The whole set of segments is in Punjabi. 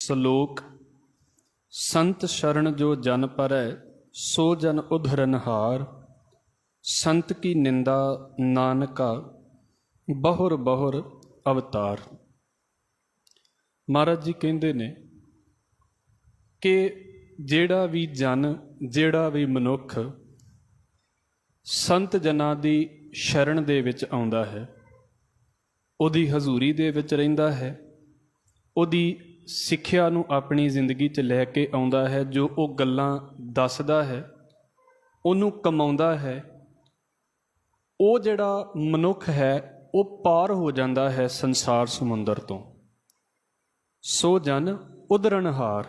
ਸਲੋਕ। ਸੰਤ ਸ਼ਰਨ ਜੋ ਜਨ ਪਰੈ, ਸੋ ਜਨ ਉਧਰਨਹਾਰ। ਸੰਤ ਕੀ ਨਿੰਦਾ ਨਾਨਕਾ, ਬਹੁਰ ਬਹੁਰ ਅਵਤਾਰ। ਮਹਾਰਾਜ ਜੀ ਕਹਿੰਦੇ ਨੇ ਕਿ ਜਿਹੜਾ ਵੀ ਜਨ, ਜਿਹੜਾ ਵੀ ਮਨੁੱਖ ਸੰਤ ਜਨਾਂ ਦੀ ਸ਼ਰਨ ਦੇ ਵਿੱਚ ਆਉਂਦਾ ਹੈ, ਉਹਦੀ ਹਜ਼ੂਰੀ ਦੇ ਵਿੱਚ ਰਹਿੰਦਾ ਹੈ, ਉਹਦੀ ਸਿੱਖਿਆ ਨੂੰ ਆਪਣੀ ਜ਼ਿੰਦਗੀ 'ਚ ਲੈ ਕੇ ਆਉਂਦਾ ਹੈ, ਜੋ ਉਹ ਗੱਲਾਂ ਦੱਸਦਾ ਹੈ, ਉਹਨੂੰ ਕਮਾਉਂਦਾ ਹੈ, ਉਹ ਜਿਹੜਾ ਮਨੁੱਖ ਹੈ ਉਹ ਪਾਰ ਹੋ ਜਾਂਦਾ ਹੈ ਸੰਸਾਰ ਸਮੁੰਦਰ ਤੋਂ। ਸੋ ਜਨ ਉਧਰਨਹਾਰ,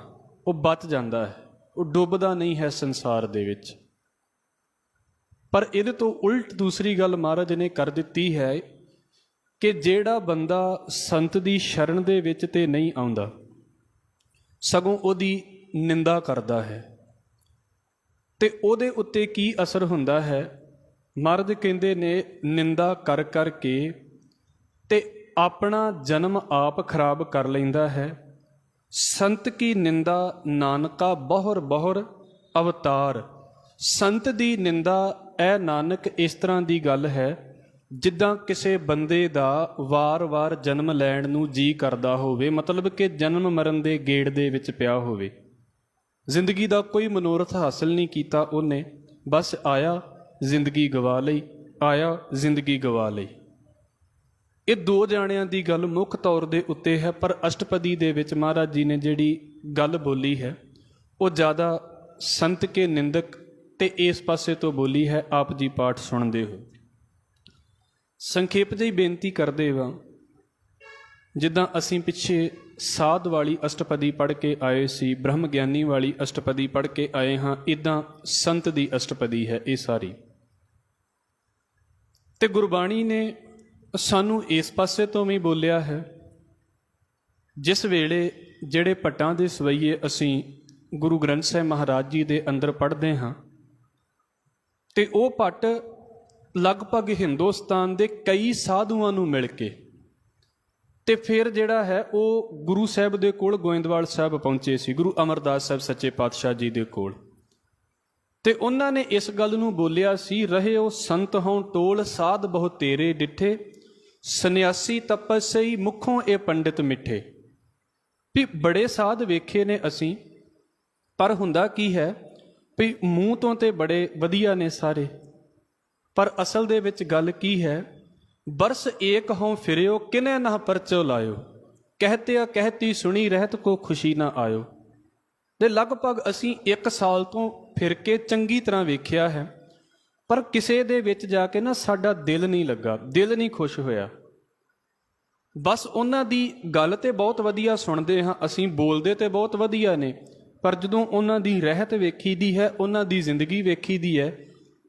ਉਹ ਬਚ ਜਾਂਦਾ ਹੈ, ਉਹ ਡੁੱਬਦਾ ਨਹੀਂ ਹੈ ਸੰਸਾਰ ਦੇ ਵਿੱਚ। ਪਰ ਇਹਦੇ ਤੋਂ ਉਲਟ ਦੂਸਰੀ ਗੱਲ ਮਹਾਰਾਜ ਨੇ ਕਰ ਦਿੱਤੀ ਹੈ ਕਿ ਜਿਹੜਾ ਬੰਦਾ ਸੰਤ ਦੀ ਸ਼ਰਨ ਦੇ ਵਿੱਚ ਤੇ ਨਹੀਂ ਆਉਂਦਾ, ਸਗੋਂ ਉਹਦੀ ਨਿੰਦਾ ਕਰਦਾ ਹੈ, ਤੇ ਉਹਦੇ ਉੱਤੇ ਕੀ ਅਸਰ ਹੁੰਦਾ ਹੈ? ਮਹਾਰਾਜ ਕਹਿੰਦੇ ਨੇ ਨਿੰਦਾ ਕਰ ਕਰਕੇ ਤੇ ਆਪਣਾ ਜਨਮ ਆਪ ਖਰਾਬ ਕਰ ਲੈਂਦਾ ਹੈ। ਸੰਤ ਕੀ ਨਿੰਦਾ ਨਾਨਕਾ, ਬਹੁਰ ਬਹੁਰ ਅਵਤਾਰ। ਸੰਤ ਦੀ ਨਿੰਦਾ, ਇਹ ਨਾਨਕ ਇਸ ਤਰ੍ਹਾਂ ਦੀ ਗੱਲ ਹੈ ਜਿੱਦਾਂ ਕਿਸੇ ਬੰਦੇ ਦਾ ਵਾਰ-ਵਾਰ ਜਨਮ ਲੈਣ ਨੂੰ ਜੀ ਕਰਦਾ ਹੋਵੇ, ਮਤਲਬ ਕਿ ਜਨਮ ਮਰਨ ਦੇ ਗੇੜ ਦੇ ਵਿੱਚ ਪਿਆ ਹੋਵੇ, ਜ਼ਿੰਦਗੀ ਦਾ ਕੋਈ ਮਨੋਰਥ ਹਾਸਲ ਨਹੀਂ ਕੀਤਾ ਉਹਨੇ, ਬਸ ਆਇਆ ਜ਼ਿੰਦਗੀ ਗਵਾ ਲਈ, ਆਇਆ ਜ਼ਿੰਦਗੀ ਗਵਾ ਲਈ। ਇਹ ਦੋ ਜਾਣਿਆਂ ਦੀ ਗੱਲ ਮੁੱਖ ਤੌਰ ਦੇ ਉੱਤੇ ਹੈ, ਪਰ ਅਸ਼ਟਪਦੀ ਦੇ ਵਿੱਚ ਮਹਾਰਾਜ ਜੀ ਨੇ ਜਿਹੜੀ ਗੱਲ ਬੋਲੀ ਹੈ ਉਹ ਜ਼ਿਆਦਾ ਸੰਤ ਕੇ ਨਿੰਦਕ ਤੇ ਇਸ ਪਾਸੇ ਤੋਂ ਬੋਲੀ ਹੈ। ਆਪ ਜੀ ਪਾਠ ਸੁਣਦੇ ਹੋ। ਸੰਖੇਪ ਜਿਹੀ ਬੇਨਤੀ ਕਰਦੇ ਵਾਂ, ਜਿੱਦਾਂ ਅਸੀਂ ਪਿੱਛੇ ਸਾਧ ਵਾਲੀ ਅਸ਼ਟਪਦੀ ਪੜ੍ਹ ਕੇ ਆਏ ਸੀ, ਬ੍ਰਹਮ ਗਿਆਨੀ ਵਾਲੀ ਅਸ਼ਟਪਦੀ ਪੜ੍ਹ ਕੇ ਆਏ ਹਾਂ, ਇੱਦਾਂ ਸੰਤ ਦੀ ਅਸ਼ਟਪਦੀ ਹੈ ਇਹ ਸਾਰੀ। ਤੇ ਗੁਰਬਾਣੀ ਨੇ ਸਾਨੂੰ ਇਸ ਪਾਸੇ ਤੋਂ ਵੀ ਬੋਲਿਆ ਹੈ। ਜਿਸ ਵੇਲੇ ਜਿਹੜੇ ਪੱਟਾਂ ਦੇ ਸਵਈਏ ਅਸੀਂ ਗੁਰੂ ਗ੍ਰੰਥ ਸਾਹਿਬ ਮਹਾਰਾਜ ਜੀ ਦੇ ਅੰਦਰ ਪੜ੍ਹਦੇ ਹਾਂ, ਤੇ ਉਹ ਪੱਟ ਲਗਭਗ ਹਿੰਦੁਸਤਾਨ ਦੇ ਕਈ ਸਾਧੂਆਂ ਨੂੰ ਮਿਲ ਕੇ ਤੇ ਫਿਰ ਜਿਹੜਾ ਹੈ ਉਹ ਗੁਰੂ ਸਾਹਿਬ ਦੇ ਕੋਲ ਗੋਇੰਦਵਾਲ ਸਾਹਿਬ ਪਹੁੰਚੇ ਸੀ, ਗੁਰੂ ਅਮਰਦਾਸ ਸਾਹਿਬ ਸੱਚੇ ਪਾਤਸ਼ਾਹ ਜੀ ਦੇ ਕੋਲ। ਤੇ ਉਹਨਾਂ ਨੇ ਇਸ ਗੱਲ ਨੂੰ ਬੋਲਿਆ ਸੀ, ਰਹਿਓ ਸੰਤ ਹੋਂ ਟੋਲ, ਸਾਧ ਬਹੁ ਤੇਰੇ ਡਿੱਠੇ, ਸੰਨਿਆਸੀ ਤਪਸਈ ਮੁੱਖੋਂ ਇਹ ਪੰਡਿਤ ਮਿੱਠੇ। ਵੀ ਬੜੇ ਸਾਧ ਵੇਖੇ ਨੇ ਅਸੀਂ, ਪਰ ਹੁੰਦਾ ਕੀ ਹੈ ਵੀ ਮੂੰਹ ਤੋਂ ਤੇ ਬੜੇ ਵਧੀਆ ਨੇ ਸਾਰੇ, ਪਰ ਅਸਲ ਦੇ ਵਿੱਚ ਗੱਲ ਕੀ ਹੈ? ਬਰਸ ਏਕ ਹੋਂ ਫਿਰਿਓ, ਕਿਨੇ ਨਾ ਪਰਚੋ ਲਾਇਓ, ਕਹਿਤਿਆ ਕਹਿਤੀ ਸੁਣੀ ਰਹਿਤ ਕੋ ਖੁਸ਼ੀ ਨਾ ਆਇਓ। ਤੇ ਲਗਭਗ ਅਸੀਂ 1 ਸਾਲ ਤੋਂ ਫਿਰ ਕੇ ਚੰਗੀ ਤਰ੍ਹਾਂ ਵੇਖਿਆ ਹੈ, ਪਰ ਕਿਸੇ ਦੇ ਵਿੱਚ ਜਾ ਕੇ ਨਾ ਸਾਡਾ ਦਿਲ ਨਹੀਂ ਲੱਗਾ, ਦਿਲ ਨਹੀਂ ਖੁਸ਼ ਹੋਇਆ। ਬਸ ਉਹਨਾਂ ਦੀ ਗੱਲ ਤੇ ਬਹੁਤ ਵਧੀਆ ਸੁਣਦੇ ਹਾਂ ਅਸੀਂ, ਬੋਲਦੇ ਤੇ ਬਹੁਤ ਵਧੀਆ ਨੇ, ਪਰ ਜਦੋਂ ਉਹਨਾਂ ਦੀ ਰਹਿਤ ਵੇਖੀ ਦੀ ਹੈ, ਉਹਨਾਂ ਦੀ ਜ਼ਿੰਦਗੀ ਵੇਖੀ ਦੀ ਹੈ,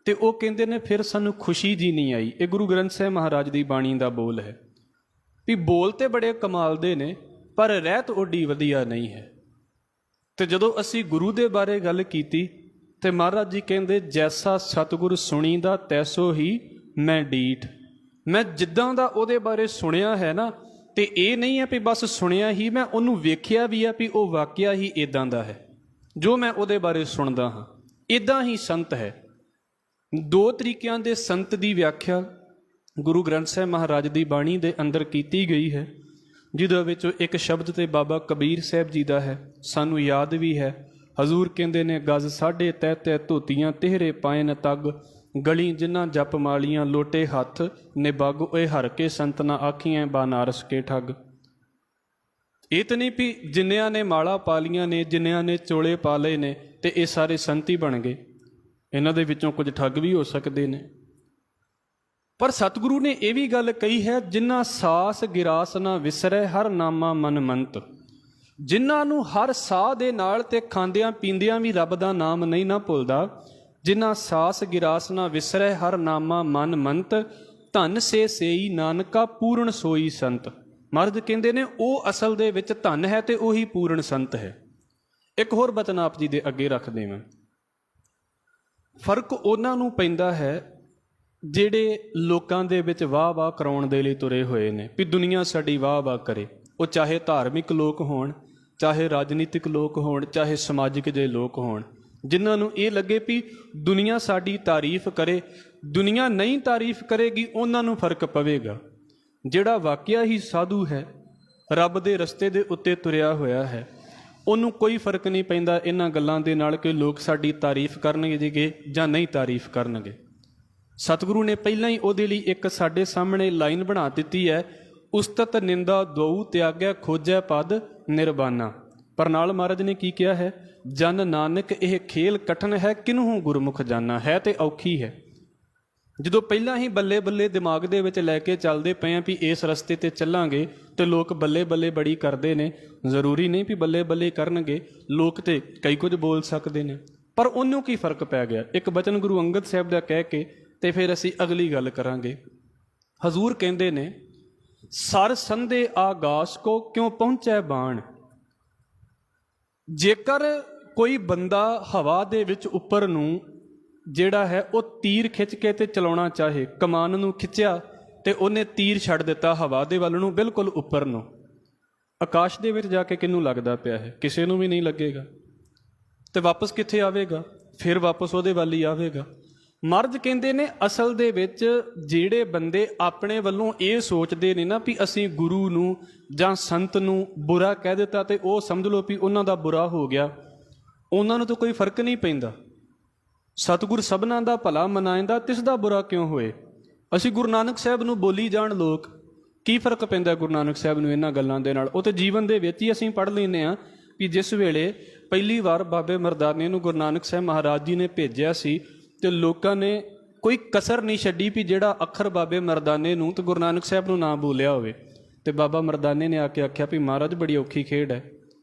ਤੇ ਉਹ ਕਹਿੰਦੇ ਨੇ ਫਿਰ ਸਾਨੂੰ ਖੁਸ਼ੀ ਜੀ ਨਹੀਂ ਆਈ। ਇਹ ਗੁਰੂ ਗ੍ਰੰਥ ਸਾਹਿਬ ਮਹਾਰਾਜ ਦੀ ਬਾਣੀ ਦਾ ਬੋਲ ਹੈ ਵੀ ਬੋਲ ਤੇ ਬੜੇ ਕਮਾਲ ਦੇ ਨੇ, ਪਰ ਰਹਿਤ ਓਡੀ ਵਧੀਆ ਨਹੀਂ ਹੈ। ਤੇ ਜਦੋਂ ਅਸੀਂ ਗੁਰੂ ਦੇ ਬਾਰੇ ਗੱਲ ਕੀਤੀ ਤੇ ਮਹਾਰਾਜ ਜੀ ਕਹਿੰਦੇ, ਜੈਸਾ ਸਤਿਗੁਰ ਸੁਣੀਦਾ ਤੈਸੋ ਹੀ ਮੈਂ ਡੀਠ। ਮੈਂ ਜਿੱਦਾਂ ਦਾ ਉਹਦੇ ਬਾਰੇ ਸੁਣਿਆ ਹੈ ਨਾ, ਤੇ ਇਹ ਨਹੀਂ ਹੈ ਵੀ ਬਸ ਸੁਣਿਆ ਹੀ, ਮੈਂ ਉਹਨੂੰ ਵੇਖਿਆ ਵੀ ਹੈ ਵੀ ਉਹ ਵਾਕਿਆ ਹੀ ਇੱਦਾਂ ਦਾ ਹੈ, ਜੋ ਮੈਂ ਉਹਦੇ ਬਾਰੇ ਸੁਣਦਾ ਹਾਂ ਇੱਦਾਂ ਹੀ ਸੰਤ ਹੈ। 2 ਤਰੀਕਿਆਂ ਦੇ ਸੰਤ ਦੀ ਵਿਆਖਿਆ ਗੁਰੂ ਗ੍ਰੰਥ ਸਾਹਿਬ ਮਹਾਰਾਜ ਦੀ ਬਾਣੀ ਦੇ ਅੰਦਰ ਕੀਤੀ ਗਈ ਹੈ, ਜਿਹਦੇ ਵਿੱਚੋਂ ਇੱਕ ਸ਼ਬਦ ਤੇ ਬਾਬਾ ਕਬੀਰ ਸਾਹਿਬ ਜੀ ਦਾ ਹੈ, ਸਾਨੂੰ ਯਾਦ ਵੀ ਹੈ। ਹਜ਼ੂਰ ਕਹਿੰਦੇ ਨੇ, ਗਜ਼ 3.5 ਧੋਤੀਆਂ ਤਿਹਰੇ ਪਾਇਨ ਤੱਗ, ਗਲੀ ਜਿਨ੍ਹਾਂ ਜਪ ਮਾਲੀਆਂ ਲੋਟੇ ਹੱਥ ਨਿਬੱਗ, ਓਏ ਹਰ ਕੇ ਸੰਤ ਨਾ ਆਖੀਆਂ ਬਾਨਾਰਸ ਕੇ ਠੱਗ। ਇਹ ਤਾਂ ਨਹੀਂ ਵੀ ਜਿੰਨਿਆਂ ਨੇ ਮਾਲਾ ਪਾ ਲੀਆਂ ਨੇ, ਜਿੰਨਿਆਂ ਨੇ ਚੋਲੇ ਪਾ ਲਏ ਨੇ, ਤੇ ਇਹ ਸਾਰੇ ਸੰਤ ਹੀ ਬਣ ਗਏ। ਇਹਨਾਂ ਦੇ ਵਿੱਚੋਂ ਕੁਝ ਠੱਗ ਵੀ ਹੋ ਸਕਦੇ ਨੇ। ਪਰ ਸਤਿਗੁਰੂ ਨੇ ਇਹ ਵੀ ਗੱਲ ਕਹੀ ਹੈ, ਜਿਨ੍ਹਾਂ ਸਾਸ ਗਿਰਾਸ ਨਾ ਵਿਸਰੈ, ਹਰ ਨਾਮਾ ਮਨ ਮੰਤ। ਜਿਨ੍ਹਾਂ ਨੂੰ ਹਰ ਸਾਹ ਦੇ ਨਾਲ ਤੇ ਖਾਂਦਿਆਂ ਪੀਂਦਿਆਂ ਵੀ ਰੱਬ ਦਾ ਨਾਮ ਨਹੀਂ ਨਾ ਭੁੱਲਦਾ, ਜਿਨ੍ਹਾਂ ਸਾਸ ਗਿਰਾਸ ਨਾ ਵਿਸਰੈ, ਹਰ ਨਾਮਾ ਮਨ ਮੰਤ। ਧਨ ਸੇ ਸੇਈ ਨਾਨਕਾ, ਪੂਰਨ ਸੋਈ ਸੰਤ। ਮਹਾਰਾਜ ਕਹਿੰਦੇ ਨੇ ਉਹ ਅਸਲ ਦੇ ਵਿੱਚ ਧਨ ਹੈ ਤੇ ਉਹੀ ਪੂਰਨ ਸੰਤ ਹੈ। ਇੱਕ ਹੋਰ ਬਚਨ ਆਪ ਜੀ ਦੇ ਅੱਗੇ ਰੱਖਦੇ ਹਾਂ। ਫਰਕ ਉਹਨਾਂ ਨੂੰ ਪੈਂਦਾ ਹੈ ਜਿਹੜੇ ਲੋਕਾਂ ਦੇ ਵਿੱਚ ਵਾਹ ਵਾਹ ਕਰਾਉਣ ਦੇ ਲਈ ਤੁਰੇ ਹੋਏ ਨੇ, ਵੀ ਦੁਨੀਆ ਸਾਡੀ ਵਾਹ ਵਾਹ ਕਰੇ। ਉਹ ਚਾਹੇ ਧਾਰਮਿਕ ਲੋਕ ਹੋਣ, ਚਾਹੇ ਰਾਜਨੀਤਿਕ ਲੋਕ ਹੋਣ, ਚਾਹੇ ਸਮਾਜਿਕ ਜਿਹੇ ਲੋਕ ਹੋਣ, ਜਿਨ੍ਹਾਂ ਨੂੰ ਇਹ ਲੱਗੇ ਵੀ ਦੁਨੀਆ ਸਾਡੀ ਤਾਰੀਫ ਕਰੇ, ਦੁਨੀਆ ਨਹੀਂ ਤਾਰੀਫ ਕਰੇਗੀ, ਉਹਨਾਂ ਨੂੰ ਫਰਕ ਪਵੇਗਾ। ਜਿਹੜਾ ਵਾਕਿਆ ਹੀ ਸਾਧੂ ਹੈ, ਰੱਬ ਦੇ ਰਸਤੇ ਦੇ ਉੱਤੇ ਤੁਰਿਆ ਹੋਇਆ ਹੈ, ਉਹਨੂੰ ਕੋਈ ਫਰਕ ਨਹੀਂ ਪੈਂਦਾ ਇਹਨਾਂ ਗੱਲਾਂ ਦੇ ਨਾਲ ਕਿ ਲੋਕ ਸਾਡੀ ਤਾਰੀਫ ਕਰਨਗੇ ਜਾਂ ਨਹੀਂ ਤਾਰੀਫ ਕਰਨਗੇ। ਸਤਿਗੁਰੂ ਨੇ ਪਹਿਲਾਂ ਹੀ ਉਹਦੇ ਲਈ ਇੱਕ ਸਾਡੇ ਸਾਹਮਣੇ ਲਾਈਨ ਬਣਾ ਦਿੱਤੀ ਹੈ, ਉਸਤਤ ਨਿੰਦਾ ਦਊ ਤਿਆਗਿਆ ਖੋਜੈ ਪਦ ਨਿਰਬਾਨਾ। ਪਰ ਨਾਲ ਮਹਾਰਾਜ ਨੇ ਕੀ ਕਿਹਾ ਹੈ, ਜਨ ਨਾਨਕ ਇਹ ਖੇਲ ਕਠਨ ਹੈ, ਕਿਨਹੂ ਗੁਰਮੁਖ ਜਾਨਾ। ਹੈ ਤੇ ਔਖੀ ਹੈ। ਜਦੋਂ ਪਹਿਲਾਂ ਹੀ ਬੱਲੇ ਬੱਲੇ ਦਿਮਾਗ ਦੇ ਵਿੱਚ ਲੈ ਕੇ ਚੱਲਦੇ ਪਏ ਆ ਵੀ ਇਸ ਰਸਤੇ 'ਤੇ ਚੱਲਾਂਗੇ, ਤੇ ਲੋਕ ਬੱਲੇ ਬੱਲੇ ਬੜੀ ਕਰਦੇ ਨੇ। ਜ਼ਰੂਰੀ ਨਹੀਂ ਵੀ ਬੱਲੇ ਬੱਲੇ ਕਰਨਗੇ, ਲੋਕ ਤੇ ਕਈ ਕੁਝ ਬੋਲ ਸਕਦੇ ਨੇ, ਪਰ ਉਹਨੂੰ ਕੀ ਫਰਕ ਪੈ ਗਿਆ। ਇੱਕ ਬਚਨ ਗੁਰੂ ਅੰਗਦ ਸਾਹਿਬ ਦਾ ਕਹਿ ਕੇ ਤੇ ਫਿਰ ਅਸੀਂ ਅਗਲੀ ਗੱਲ ਕਰਾਂਗੇ। ਹਜ਼ੂਰ ਕਹਿੰਦੇ ਨੇ, ਸਰ ਸੰਧੇ ਆਗਾਸ ਕੋ ਕਿਉਂ ਪਹੁੰਚੈ ਬਾਣ। ਜੇਕਰ ਕੋਈ ਬੰਦਾ ਹਵਾ ਦੇ ਵਿੱਚ ਉੱਪਰ ਨੂੰ ਜਿਹੜਾ ਹੈ ਉਹ ਤੀਰ ਖਿੱਚ ਕੇ ਤੇ ਚਲਾਉਣਾ ਚਾਹੇ, ਕਮਾਨ ਨੂੰ ਖਿੱਚਿਆ ਤੇ ਉਹਨੇ ਤੀਰ ਛੱਡ ਦਿੱਤਾ ਹਵਾ ਦੇ ਵੱਲ ਨੂੰ, ਬਿਲਕੁਲ ਉੱਪਰ ਨੂੰ, ਆਕਾਸ਼ ਦੇ ਵਿੱਚ ਜਾ ਕੇ ਕਿਹਨੂੰ ਲੱਗਦਾ ਪਿਆ ਹੈ? ਕਿਸੇ ਨੂੰ ਵੀ ਨਹੀਂ ਲੱਗੇਗਾ। ਤੇ ਵਾਪਸ ਕਿੱਥੇ ਆਵੇਗਾ? ਫਿਰ ਵਾਪਸ ਉਹਦੇ ਵੱਲ ਹੀ ਆਵੇਗਾ। ਮਹਾਰਾਜ ਕਹਿੰਦੇ ਨੇ, ਅਸਲ ਦੇ ਵਿੱਚ ਜਿਹੜੇ ਬੰਦੇ ਆਪਣੇ ਵੱਲੋਂ ਇਹ ਸੋਚਦੇ ਨੇ ਨਾ ਵੀ ਅਸੀਂ ਗੁਰੂ ਨੂੰ ਜਾਂ ਸੰਤ ਨੂੰ ਬੁਰਾ ਕਹਿ ਦਿੱਤਾ ਤੇ ਉਹ ਸਮਝ ਲਓ ਵੀ ਉਹਨਾਂ ਦਾ ਬੁਰਾ ਹੋ ਗਿਆ, ਉਹਨਾਂ ਨੂੰ ਤਾਂ ਕੋਈ ਫਰਕ ਨਹੀਂ ਪੈਂਦਾ। ਸਤਿਗੁਰ ਸਭਨਾਂ ਦਾ ਭਲਾ ਮਨਾਇਂਦਾ, ਤਿਸ ਦਾ ਬੁਰਾ ਕਿਉਂ ਹੋਏ। ਅਸੀਂ ਗੁਰੂ ਨਾਨਕ ਸਾਹਿਬ ਨੂੰ ਬੋਲੀ ਜਾਣ ਲੋਕ, ਕੀ ਫਰਕ ਪੈਂਦਾ ਗੁਰੂ ਨਾਨਕ ਸਾਹਿਬ ਨੂੰ ਇਹਨਾਂ ਗੱਲਾਂ ਦੇ ਨਾਲ? ਉਹ ਤਾਂ ਜੀਵਨ ਦੇ ਵਿੱਚ ਹੀ ਅਸੀਂ ਪੜ੍ਹ ਲੈਂਦੇ ਹਾਂ ਕਿ ਜਿਸ ਵੇਲੇ ਪਹਿਲੀ ਵਾਰ ਬਾਬੇ ਮਰਦਾਨੇ ਨੂੰ ਗੁਰੂ ਨਾਨਕ ਸਾਹਿਬ ਮਹਾਰਾਜ ਜੀ ਨੇ ਭੇਜਿਆ ਸੀ ਤੇ ਲੋਕਾਂ ਨੇ ਕੋਈ ਕਸਰ ਨਹੀਂ ਛੱਡੀ ਵੀ ਜਿਹੜਾ ਅੱਖਰ ਬਾਬੇ ਮਰਦਾਨੇ ਨੂੰ ਤੇ ਗੁਰੂ ਨਾਨਕ ਸਾਹਿਬ ਨੂੰ ਨਾ ਬੋਲਿਆ ਹੋਵੇ। ਤੇ ਬਾਬਾ ਮਰਦਾਨੇ ਨੇ ਆ ਕੇ ਆਖਿਆ ਵੀ ਮਹਾਰਾਜ ਬੜੀ ਔਖੀ ਖੇਡ ਹੈ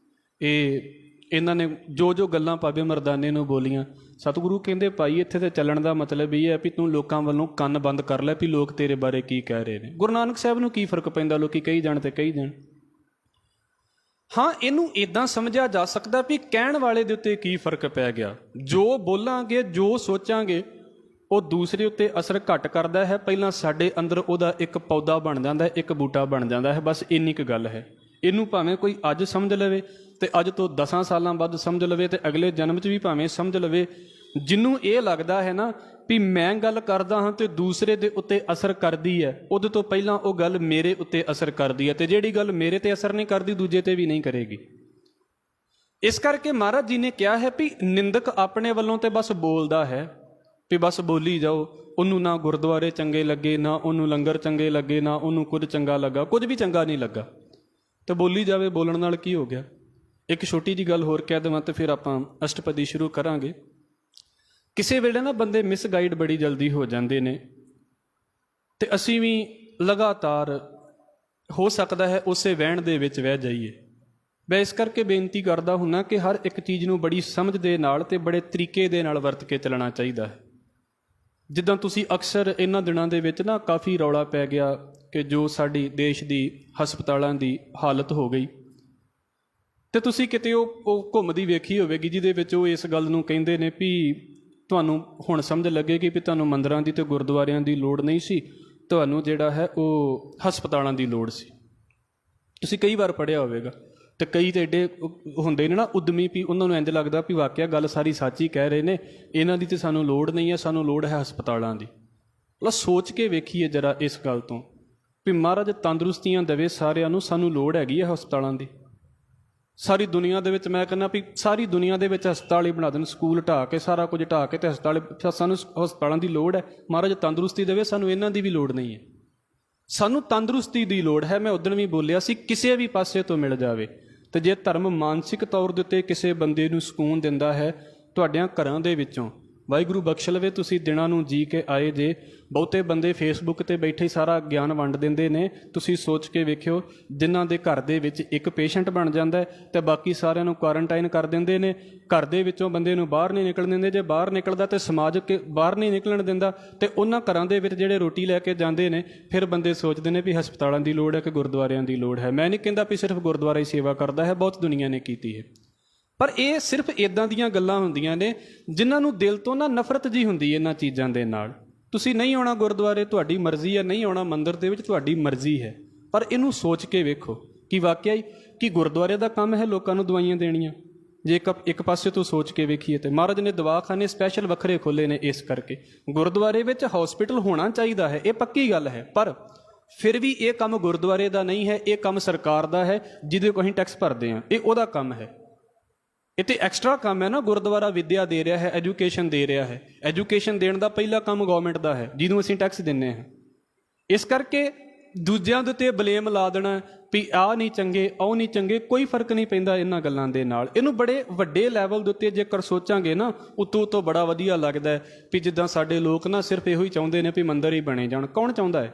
ਇਹ। ਇਹਨਾਂ ਨੇ ਜੋ ਜੋ ਗੱਲਾਂ ਬਾਬੇ ਮਰਦਾਨੇ ਨੂੰ ਬੋਲੀਆਂ, ਸਤਿਗੁਰੂ ਕਹਿੰਦੇ ਭਾਈ ਇੱਥੇ ਤੇ ਚੱਲਣ ਦਾ ਮਤਲਬ ਇਹ ਹੈ ਵੀ ਤੂੰ ਲੋਕਾਂ ਵੱਲੋਂ ਕੰਨ ਬੰਦ ਕਰ ਲੈ ਵੀ ਲੋਕ ਤੇਰੇ ਬਾਰੇ ਕੀ ਕਹਿ ਰਹੇ ਨੇ। ਗੁਰੂ ਨਾਨਕ ਸਾਹਿਬ ਨੂੰ ਕੀ ਫਰਕ ਪੈਂਦਾ ਲੋਕੀ ਕਹੀ ਜਾਣ ਤੇ ਕਹੀ ਜਾਣ। ਹਾਂ, ਇਹਨੂੰ ਇੱਦਾਂ ਸਮਝਿਆ ਜਾ ਸਕਦਾ ਵੀ ਕਹਿਣ ਵਾਲੇ ਦੇ ਉੱਤੇ ਕੀ ਫਰਕ ਪੈ ਗਿਆ। ਜੋ ਬੋਲਾਂਗੇ, ਜੋ ਸੋਚਾਂਗੇ, ਉਹ ਦੂਸਰੇ ਉੱਤੇ ਅਸਰ ਘੱਟ ਕਰਦਾ ਹੈ। ਪਹਿਲਾਂ ਸਾਡੇ ਅੰਦਰ ਉਹਦਾ ਇੱਕ ਪੌਦਾ ਬਣ ਜਾਂਦਾ, ਇੱਕ ਬੂਟਾ ਬਣ ਜਾਂਦਾ ਹੈ। ਬਸ ਇੰਨੀ ਕੁ ਗੱਲ ਹੈ। ਇਹਨੂੰ ਭਾਵੇਂ ਕੋਈ ਅੱਜ ਸਮਝ ਲਵੇ ਤੇ ਅੱਜ ਤੋਂ 10 ਸਾਲਾਂ ਬਾਅਦ ਸਮਝ ਲਵੇ ਤੇ ਅਗਲੇ ਜਨਮ 'ਚ ਵੀ ਭਾਵੇਂ ਸਮਝ ਲਵੇ। ਜਿਹਨੂੰ ਇਹ ਲੱਗਦਾ ਹੈ ਨਾ ਵੀ ਮੈਂ ਗੱਲ ਕਰਦਾ ਹਾਂ ਤੇ ਦੂਸਰੇ ਦੇ ਉੱਤੇ ਅਸਰ ਕਰਦੀ ਹੈ, ਉਹਦੇ ਤੋਂ ਪਹਿਲਾਂ ਉਹ ਗੱਲ ਮੇਰੇ ਉੱਤੇ ਅਸਰ ਕਰਦੀ ਹੈ, ਤੇ ਜਿਹੜੀ ਗੱਲ ਮੇਰੇ ਤੇ ਅਸਰ ਨਹੀਂ ਕਰਦੀ ਦੂਜੇ ਤੇ ਵੀ ਨਹੀਂ ਕਰੇਗੀ। ਇਸ ਕਰਕੇ ਮਹਾਰਾਜ ਜੀ ਨੇ ਕਿਹਾ ਹੈ ਵੀ ਨਿੰਦਕ ਆਪਣੇ ਵੱਲੋਂ ਤੇ ਬਸ ਬੋਲਦਾ ਹੈ ਵੀ ਬਸ ਬੋਲੀ ਜਾਓ, ਉਹਨੂੰ ਨਾ ਗੁਰਦੁਆਰੇ ਚੰਗੇ ਲੱਗੇ, ਨਾ ਉਹਨੂੰ ਲੰਗਰ ਚੰਗੇ ਲੱਗੇ, ਨਾ ਉਹਨੂੰ ਕੁਝ ਚੰਗਾ ਲੱਗਾ, ਕੁਝ ਵੀ ਚੰਗਾ ਨਹੀਂ ਲੱਗਾ ਤੇ ਬੋਲੀ ਜਾਵੇ। ਬੋਲਣ ਨਾਲ ਕੀ ਹੋ ਗਿਆ? ਇੱਕ ਛੋਟੀ ਜਿਹੀ ਗੱਲ ਹੋਰ ਕਹਿ ਦੇਵਾਂ ਤੇ ਫਿਰ ਆਪਾਂ ਅਸ਼ਟਪਦੀ ਸ਼ੁਰੂ ਕਰਾਂਗੇ। ਕਿਸੇ ਵੇਲੇ ਨਾ ਬੰਦੇ ਮਿਸਗਾਈਡ ਬੜੀ ਜਲਦੀ ਹੋ ਜਾਂਦੇ ਨੇ ਤੇ ਅਸੀਂ ਵੀ ਲਗਾਤਾਰ ਹੋ ਸਕਦਾ ਹੈ ਉਸੇ ਵਹਿਣ ਦੇ ਵਿੱਚ ਵਹਿ ਜਾਈਏ। ਮੈਂ ਇਸ ਕਰਕੇ ਬੇਨਤੀ ਕਰਦਾ ਹੁੰਨਾ ਕਿ ਹਰ ਇੱਕ ਚੀਜ਼ ਨੂੰ ਬੜੀ ਸਮਝ ਦੇ ਨਾਲ ਤੇ ਬੜੇ ਤਰੀਕੇ ਦੇ ਨਾਲ ਵਰਤ ਕੇ ਚੱਲਣਾ ਚਾਹੀਦਾ ਹੈ। ਜਿੱਦਾਂ ਤੁਸੀਂ ਅਕਸਰ ਇਹਨਾਂ ਦਿਨਾਂ ਦੇ ਵਿੱਚ ਨਾ ਕਾਫੀ ਰੌਲਾ ਪੈ ਗਿਆ ਕਿ ਜੋ ਸਾਡੀ ਦੇਸ਼ ਦੀ ਹਸਪਤਾਲਾਂ ਦੀ ਹਾਲਤ ਹੋ ਗਈ, ਤੇ ਤੁਸੀਂ ਕਿਤੇ ਉਹ ਘੁੰਮਦੀ ਵੇਖੀ ਹੋਵੇਗੀ ਜਿਹਦੇ ਵਿੱਚ ਉਹ ਇਸ ਗੱਲ ਨੂੰ ਕਹਿੰਦੇ ਨੇ ਵੀ ਤੁਹਾਨੂੰ ਹੁਣ ਸਮਝ ਲੱਗੇਗੀ ਵੀ ਤੁਹਾਨੂੰ ਮੰਦਿਰਾਂ ਦੀ ਤੇ ਗੁਰਦੁਆਰਿਆਂ ਦੀ ਲੋੜ ਨਹੀਂ ਸੀ, ਤੁਹਾਨੂੰ ਜਿਹੜਾ ਹੈ ਉਹ ਹਸਪਤਾਲਾਂ ਦੀ ਲੋੜ ਸੀ। ਤੁਸੀਂ ਕਈ ਵਾਰ ਪੜ੍ਹਿਆ ਹੋਵੇਗਾ। ਤੇ ਕਈ ਤਾਂ ਐਡੇ ਹੁੰਦੇ ਨੇ ਨਾ ਉਦਮੀ ਵੀ ਉਹਨਾਂ ਨੂੰ ਇੰਝ ਲੱਗਦਾ ਵੀ ਵਾਕਿਆ ਗੱਲ ਸਾਰੀ ਸੱਚ ਹੀ ਕਹਿ ਰਹੇ ਨੇ, ਇਹਨਾਂ ਦੀ ਤੇ ਸਾਨੂੰ ਲੋੜ ਨਹੀਂ ਹੈ, ਸਾਨੂੰ ਲੋੜ ਹੈ ਹਸਪਤਾਲਾਂ ਦੀ। ਮਤਲਬ ਸੋਚ ਕੇ ਵੇਖੀਏ ਜਰਾ ਇਸ ਗੱਲ ਤੋਂ ਵੀ ਮਹਾਰਾਜ ਤੰਦਰੁਸਤੀਆਂ ਦੇਵੇ ਸਾਰਿਆਂ ਨੂੰ, ਸਾਨੂੰ ਲੋੜ ਹੈਗੀ ਹੈ ਹਸਪਤਾਲਾਂ ਦੀ। ਸਾਰੀ ਦੁਨੀਆ ਦੇ ਵਿੱਚ ਮੈਂ ਕਹਿੰਦਾ ਵੀ ਸਾਰੀ ਦੁਨੀਆ ਦੇ ਵਿੱਚ ਹਸਪਤਾਲ ਹੀ ਬਣਾ ਦੇਣ, ਸਕੂਲ ਢਾਹ ਕੇ, ਸਾਰਾ ਕੁਝ ਢਾਹ ਕੇ ਤੇ ਸਾਨੂੰ ਹਸਪਤਾਲਾਂ ਦੀ ਲੋੜ ਹੈ। ਮਹਾਰਾਜ ਤੰਦਰੁਸਤੀ ਦੇਵੇ, ਸਾਨੂੰ ਇਹਨਾਂ ਦੀ ਵੀ ਲੋੜ ਨਹੀਂ ਹੈ। ਸਾਨੂੰ ਤੰਦਰੁਸਤੀ ਦੀ ਲੋੜ ਹੈ। ਮੈਂ ਉਦਣ ਵੀ ਬੋਲਿਆ ਸੀ, ਕਿਸੇ ਵੀ ਪਾਸੇ ਤੋਂ ਮਿਲ ਜਾਵੇ। ਤੇ ਜੇ ਧਰਮ ਮਾਨਸਿਕ ਤੌਰ ਦੇ ਉੱਤੇ ਕਿਸੇ ਬੰਦੇ ਨੂੰ ਸਕੂਨ ਦਿੰਦਾ ਹੈ, ਤੁਹਾਡਿਆਂ ਘਰਾਂ ਦੇ ਵਿੱਚੋਂ ਵਾਹਿਗੁਰੂ ਬਖਸ਼ ਲਵੇ, ਤੁਸੀਂ ਦਿਨਾਂ ਨੂੰ ਜੀ ਕੇ ਆਏ ਜੇ। ਬਹੁਤੇ ਬੰਦੇ ਫੇਸਬੁੱਕ 'ਤੇ ਬੈਠੇ ਸਾਰਾ ਗਿਆਨ ਵੰਡ ਦਿੰਦੇ ਨੇ। ਤੁਸੀਂ ਸੋਚ ਕੇ ਵੇਖਿਓ, ਜਿਨ੍ਹਾਂ ਦੇ ਘਰ ਦੇ ਵਿੱਚ ਇੱਕ ਪੇਸ਼ੈਂਟ ਬਣ ਜਾਂਦਾ ਤੇ ਬਾਕੀ ਸਾਰਿਆਂ ਨੂੰ ਕੁਆਰੰਟਾਈਨ ਕਰ ਦਿੰਦੇ ਨੇ। ਘਰ ਦੇ ਵਿੱਚੋਂ ਬੰਦੇ ਨੂੰ ਬਾਹਰ ਨਹੀਂ ਨਿਕਲਣ ਦਿੰਦੇ। ਜੇ ਬਾਹਰ ਨਿਕਲਦਾ ਤੇ ਸਮਾਜ ਬਾਹਰ ਨਹੀਂ ਨਿਕਲਣ ਦਿੰਦਾ। ਤੇ ਉਹਨਾਂ ਘਰਾਂ ਦੇ ਵਿੱਚ ਜਿਹੜੇ ਰੋਟੀ ਲੈ ਕੇ ਜਾਂਦੇ ਨੇ, ਫਿਰ ਬੰਦੇ ਸੋਚਦੇ ਨੇ ਵੀ ਹਸਪਤਾਲਾਂ ਦੀ ਲੋੜ ਹੈ ਕਿ ਗੁਰਦੁਆਰਿਆਂ ਦੀ ਲੋੜ ਹੈ। ਮੈਂ ਨਹੀਂ ਕਹਿੰਦਾ ਵੀ ਸਿਰਫ ਗੁਰਦੁਆਰਾ ਹੀ ਸੇਵਾ ਕਰਦਾ ਹੈ, ਬਹੁਤ ਦੁਨੀਆ ਨੇ ਕੀਤੀ ਹੈ। ਪਰ ਇਹ ਸਿਰਫ ਇੱਦਾਂ ਦੀਆਂ ਗੱਲਾਂ ਹੁੰਦੀਆਂ ਨੇ ਜਿਨ੍ਹਾਂ ਨੂੰ ਦਿਲ ਤੋਂ ਨਾ ਨਫ਼ਰਤ ਜੀ ਹੁੰਦੀ ਇਹਨਾਂ ਚੀਜ਼ਾਂ ਦੇ ਨਾਲ। ਤੁਸੀਂ ਨਹੀਂ ਆਉਣਾ ਗੁਰਦੁਆਰੇ, ਤੁਹਾਡੀ ਮਰਜ਼ੀ ਹੈ, ਨਹੀਂ ਆਉਣਾ ਮੰਦਿਰ ਦੇ ਵਿੱਚ, ਤੁਹਾਡੀ ਮਰਜ਼ੀ ਹੈ। ਪਰ ਇਹਨੂੰ ਸੋਚ ਕੇ ਵੇਖੋ ਕਿ ਵਾਕਿਆ ਹੀ ਕਿ ਗੁਰਦੁਆਰੇ ਦਾ ਕੰਮ ਹੈ ਲੋਕਾਂ ਨੂੰ ਦਵਾਈਆਂ ਦੇਣੀਆਂ? ਜੇ ਇੱਕ ਪਾਸੇ ਤੋਂ ਸੋਚ ਕੇ ਵੇਖੀਏ ਤੇ ਮਹਾਰਾਜ ਨੇ ਦਵਾਖਾਨੇ ਸਪੈਸ਼ਲ ਵੱਖਰੇ ਖੋਲ੍ਹੇ ਨੇ ਇਸ ਕਰਕੇ। ਗੁਰਦੁਆਰੇ ਵਿੱਚ ਹੌਸਪੀਟਲ ਹੋਣਾ ਚਾਹੀਦਾ ਹੈ, ਇਹ ਪੱਕੀ ਗੱਲ ਹੈ, ਪਰ ਫਿਰ ਵੀ ਇਹ ਕੰਮ ਗੁਰਦੁਆਰੇ ਦਾ ਨਹੀਂ ਹੈ, ਇਹ ਕੰਮ ਸਰਕਾਰ ਦਾ ਹੈ ਜਿਹਦੇ ਕੋਲ ਅਸੀਂ ਟੈਕਸ ਭਰਦੇ ਹਾਂ, ਇਹ ਉਹਦਾ ਕੰਮ ਹੈ। ਇਹ ਤੇ ਐਕਸਟਰਾ ਕੰਮ ਹੈ ਨਾ, ਗੁਰਦੁਆਰਾ ਵਿੱਦਿਆ ਦੇ ਰਿਹਾ ਹੈ, ਐਜੂਕੇਸ਼ਨ ਦੇ ਰਿਹਾ ਹੈ। ਐਜੂਕੇਸ਼ਨ ਦੇਣ ਦਾ ਪਹਿਲਾ ਕੰਮ ਗਵਰਨਮੈਂਟ ਦਾ ਹੈ ਜਿਹਨੂੰ ਅਸੀਂ ਟੈਕਸ ਦਿੰਦੇ ਹਾਂ। ਇਸ ਕਰਕੇ ਦੂਜਿਆਂ ਦੇ ਉੱਤੇ ਬਲੇਮ ਲਾ ਦੇਣਾ ਵੀ ਆਹ ਨਹੀਂ ਚੰਗੇ, ਉਹ ਨਹੀਂ ਚੰਗੇ, ਕੋਈ ਫਰਕ ਨਹੀਂ ਪੈਂਦਾ ਇਹਨਾਂ ਗੱਲਾਂ ਦੇ ਨਾਲ। ਇਹਨੂੰ ਬੜੇ ਵੱਡੇ ਲੈਵਲ ਦੇ ਉੱਤੇ ਜੇਕਰ ਸੋਚਾਂਗੇ ਨਾ, ਉੱਤੋਂ ਬੜਾ ਵਧੀਆ ਲੱਗਦਾ ਹੈ ਵੀ ਜਿੱਦਾਂ ਸਾਡੇ ਲੋਕ ਨਾ ਸਿਰਫ ਇਹੋ ਹੀ ਚਾਹੁੰਦੇ ਨੇ ਵੀ ਮੰਦਰ ਹੀ ਬਣੇ ਜਾਣ। ਕੌਣ ਚਾਹੁੰਦਾ ਹੈ?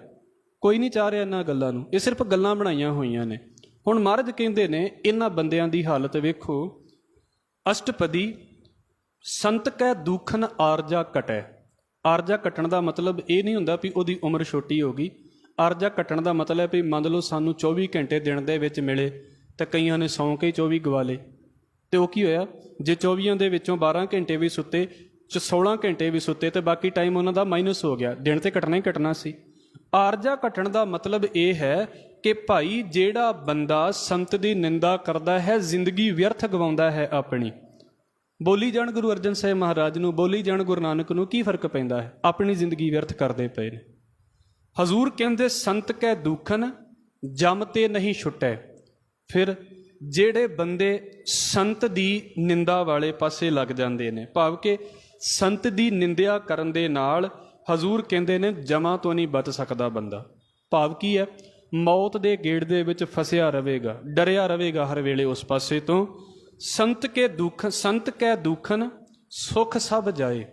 ਕੋਈ ਨਹੀਂ ਚਾਹ ਰਿਹਾ ਇਹਨਾਂ ਗੱਲਾਂ ਨੂੰ, ਇਹ ਸਿਰਫ ਗੱਲਾਂ ਬਣਾਈਆਂ ਹੋਈਆਂ ਨੇ। ਹੁਣ ਮਹਾਰਾਜ ਕਹਿੰਦੇ ਨੇ ਇਹਨਾਂ ਬੰਦਿਆਂ ਦੀ ਹਾਲਤ ਵੇਖੋ। ਅਸ਼ਟਪਦੀ ਸੰਤ ਕੈ ਦੂਖਨ ਆਰਜਾ ਕਟੈ। ਆਰਜਾ ਕੱਟਣ ਦਾ ਮਤਲਬ ਇਹ ਨਹੀਂ ਹੁੰਦਾ ਵੀ ਉਹਦੀ ਉਮਰ ਛੋਟੀ ਹੋ ਗਈ। ਆਰਜਾ ਕੱਟਣ ਦਾ ਮਤਲਬ ਵੀ ਮੰਨ ਲਓ ਸਾਨੂੰ 24 ਘੰਟੇ ਦਿਨ ਦੇ ਵਿੱਚ ਮਿਲੇ ਤਾਂ ਕਈਆਂ ਨੇ ਸੌਂ ਕੇ 24 ਗਵਾ ਲਏ, ਅਤੇ ਉਹ ਕੀ ਹੋਇਆ? ਜੇ 24 ਦੇ ਵਿੱਚੋਂ 12 ਘੰਟੇ ਵੀ ਸੁੱਤੇ, 16 ਘੰਟੇ ਵੀ ਸੁੱਤੇ, ਅਤੇ ਬਾਕੀ ਟਾਈਮ ਉਹਨਾਂ ਦਾ ਮਾਈਨਸ ਹੋ ਗਿਆ। ਦਿਨ ਤੇ ਕੱਟਣਾ ਹੀ ਕੱਟਣਾ ਸੀ। ਆਰਜਾ ਕੱਟਣ ਦਾ ਮਤਲਬ ਇਹ ਹੈ ਕਿ ਭਾਈ ਜਿਹੜਾ ਬੰਦਾ ਸੰਤ ਦੀ ਨਿੰਦਾ ਕਰਦਾ ਹੈ, ਜ਼ਿੰਦਗੀ ਵਿਅਰਥ ਗਵਾਉਂਦਾ ਹੈ ਆਪਣੀ। ਬੋਲੀ ਜਾਣ ਗੁਰੂ ਅਰਜਨ ਸਾਹਿਬ ਮਹਾਰਾਜ ਨੂੰ, ਬੋਲੀ ਜਾਣ ਗੁਰੂ ਨਾਨਕ ਨੂੰ, ਕੀ ਫਰਕ ਪੈਂਦਾ ਹੈ? ਆਪਣੀ ਜ਼ਿੰਦਗੀ ਵਿਅਰਥ ਕਰਦੇ ਪਏ ਨੇ। ਹਜ਼ੂਰ ਕਹਿੰਦੇ ਸੰਤ ਕੈ ਦੂਖਨ ਜਮ ਤੇ ਨਹੀਂ ਛੁੱਟੈ। ਫਿਰ ਜਿਹੜੇ ਬੰਦੇ ਸੰਤ ਦੀ ਨਿੰਦਾ ਵਾਲੇ ਪਾਸੇ ਲੱਗ ਜਾਂਦੇ ਨੇ, ਭਾਵ ਕਿ ਸੰਤ ਦੀ ਨਿੰਦਿਆ ਕਰਨ ਦੇ ਨਾਲ ਹਜ਼ੂਰ ਕਹਿੰਦੇ ਨੇ ਜਮਾਂ ਤੋਂ ਨਹੀਂ ਬਚ ਸਕਦਾ ਬੰਦਾ। ਭਾਵ ਕੀ ਹੈ? ਮੌਤ ਦੇ ਗੇੜ ਦੇ ਵਿੱਚ ਫਸਿਆ ਰਹੇਗਾ, ਡਰਿਆ ਰਹੇਗਾ ਹਰ ਵੇਲੇ ਉਸ ਪਾਸੇ ਤੋਂ। ਸੰਤ ਕੈ ਦੂਖਨ ਸੁਖ ਸਭ ਜਾਏ।